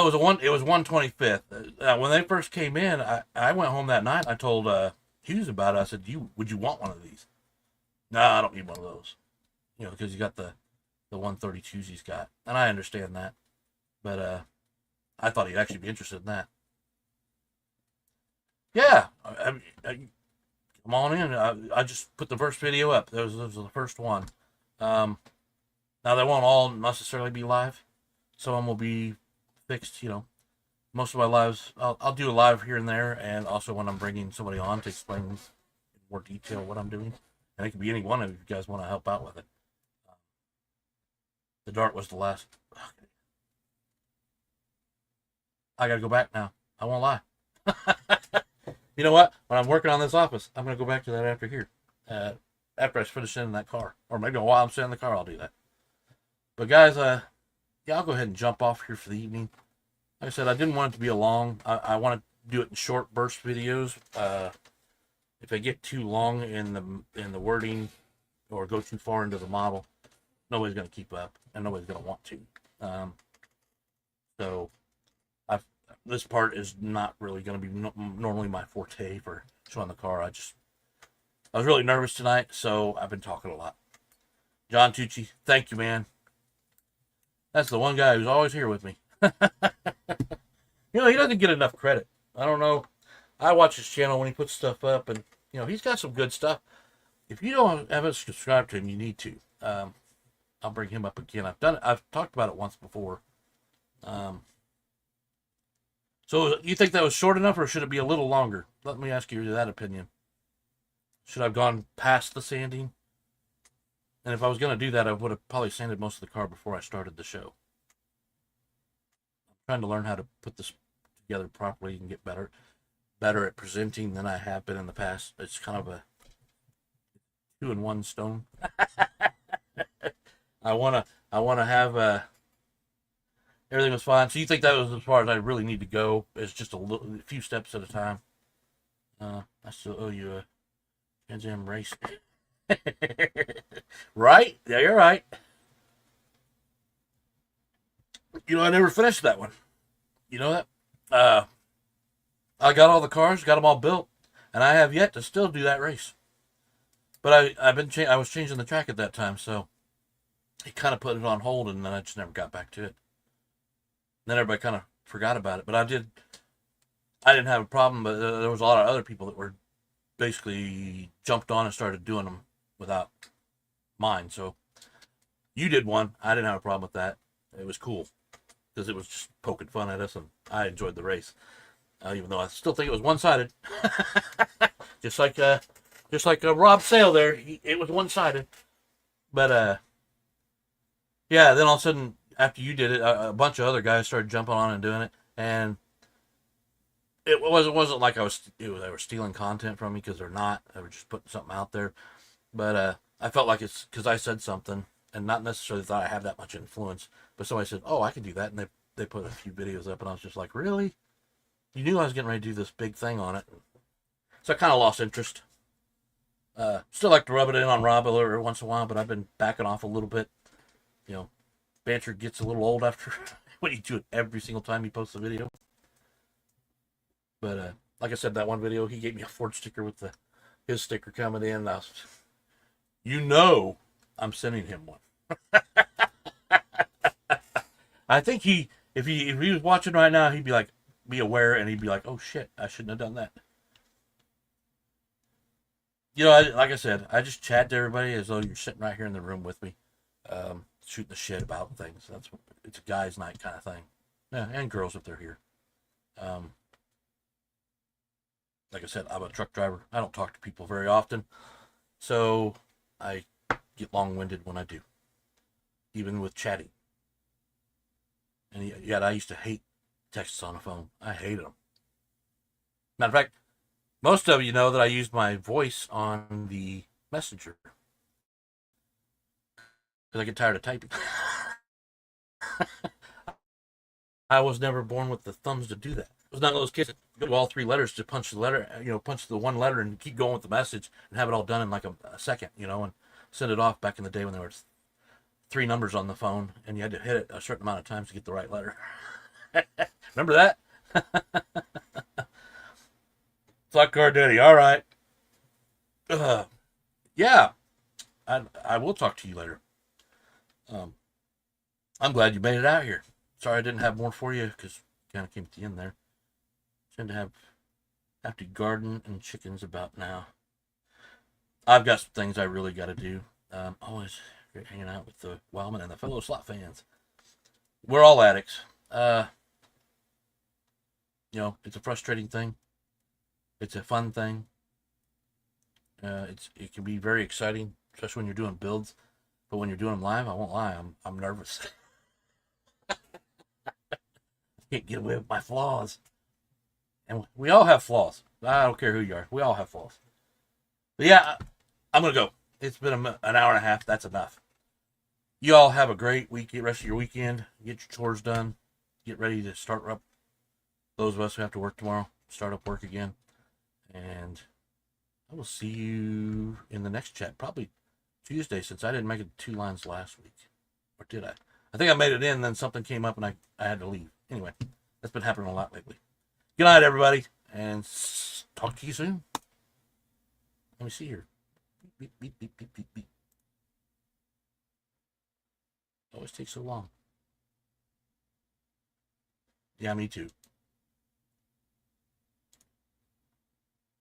it was 125th. When they first came in, I went home that night. I told Hughes about it. I said, would you want one of these? No, I don't need one of those. Because you got the 132s he's got, and I understand that. But I thought he'd actually be interested in that. Yeah, come on in. I just put the first video up. That was the first one. Now they won't all necessarily be live. Some of them will be fixed. Most of my lives, I'll do a live here and there, and also when I'm bringing somebody on to explain in more detail what I'm doing. And it could be any one of you guys want to help out with it. The Dart was the last. Okay. I gotta go back now. I won't lie. You know what? When I'm working on this office, I'm going to go back to that after here. After I finish sending that car. Or maybe while I'm sending the car, I'll do that. But guys, yeah, I'll go ahead and jump off here for the evening. Like I said, I didn't want it to be a long. I want to do it in short burst videos. If I get too long in the wording or go too far into the model, nobody's going to keep up. And nobody's going to want to. So this part is not really going to be normally my forte for showing the car. I was really nervous tonight, so I've been talking a lot. John Tucci, thank you, man. That's the one guy who's always here with me. He doesn't get enough credit. I don't know. I watch his channel when he puts stuff up, and he's got some good stuff. If you haven't subscribed to him, you need to. I'll bring him up again. I've talked about it once before. So you think that was short enough, or should it be a little longer? Let me ask you that opinion. Should I have gone past the sanding? And if I was going to do that, I would have probably sanded most of the car before I started the show. I'm trying to learn how to put this together properly and get better at presenting than I have been in the past. It's kind of a 2-in-1 stone. I wanna have everything was fine. So you think that was as far as I really need to go? It's just a few steps at a time. I still owe you a Trans Am race. Right? Yeah, you're right. I never finished that one. You know that? I got all the cars, got them all built, and I have yet to still do that race. But I was changing the track at that time, so he kind of put it on hold, and then I just never got back to it. And then everybody kind of forgot about it. But I didn't have a problem, but there was a lot of other people that were basically jumped on and started doing them without mine. So you did one. I didn't have a problem with that. It was cool because it was just poking fun at us, and I enjoyed the race, even though I still think it was one-sided. just like Rob Sale there, it was one-sided. But yeah, then all of a sudden after you did it, a bunch of other guys started jumping on and doing it, and it wasn't like they were stealing content from me, because they're not. They were just putting something out there. But I felt like it's because I said something, and not necessarily thought I had that much influence. But somebody said, "Oh, I can do that," and they put a few videos up, and I was just like, "Really? You knew I was getting ready to do this big thing on it." So I kind of lost interest. Still like to rub it in on Rob every once in a while, but I've been backing off a little bit. Banter gets a little old after when you do it every single time he posts a video. But like I said, that one video, he gave me a Ford sticker with his sticker coming in. I'm sending him one. I think if he was watching right now, he'd be aware, and he'd be like, "Oh shit, I shouldn't have done that." Like I said, I just chat to everybody as though you're sitting right here in the room with me, shooting the shit about things. It's a guys' night kind of thing. Yeah, and girls if they're here. Like I said, I'm a truck driver. I don't talk to people very often, so I get long-winded when I do, even with chatting. And yet I used to hate texts on the phone. I hated them. Matter of fact, most of you know that I used my voice on the messenger because I get tired of typing. I was never born with the thumbs to do that. I was not one of those kids that go to all three letters to punch the letter, punch the one letter and keep going with the message and have it all done in like a second, and send it off back in the day when there was 3 numbers on the phone and you had to hit it a certain amount of times to get the right letter. Remember that? Fuck Car Daddy. All right. Yeah. I will talk to you later. I'm glad you made it out here. Sorry I didn't have more for you because kind of came at the end there. Tend to have to garden and chickens about now. I've got some things I really got to do. Always great hanging out with the Wildman and the fellow slot fans. We're all addicts. It's a frustrating thing. It's a fun thing. It can be very exciting, especially when you're doing builds. But when you're doing them live, I won't lie, I'm nervous. I can't get away with my flaws. And we all have flaws. I don't care who you are. We all have flaws. But yeah, I'm going to go. It's been an hour and a half. That's enough. You all have a great week. Rest of your weekend. Get your chores done. Get ready to start up. Those of us who have to work tomorrow, start up work again. And I will see you in the next chat. Probably Tuesday, since I didn't make it 2 lines last week. Or did I? I think I made it in, then something came up and I had to leave. Anyway, that's been happening a lot lately. Good night, everybody, and talk to you soon. Let me see here. Beep, beep, beep, beep, beep, beep. Always takes so long. Yeah, me too.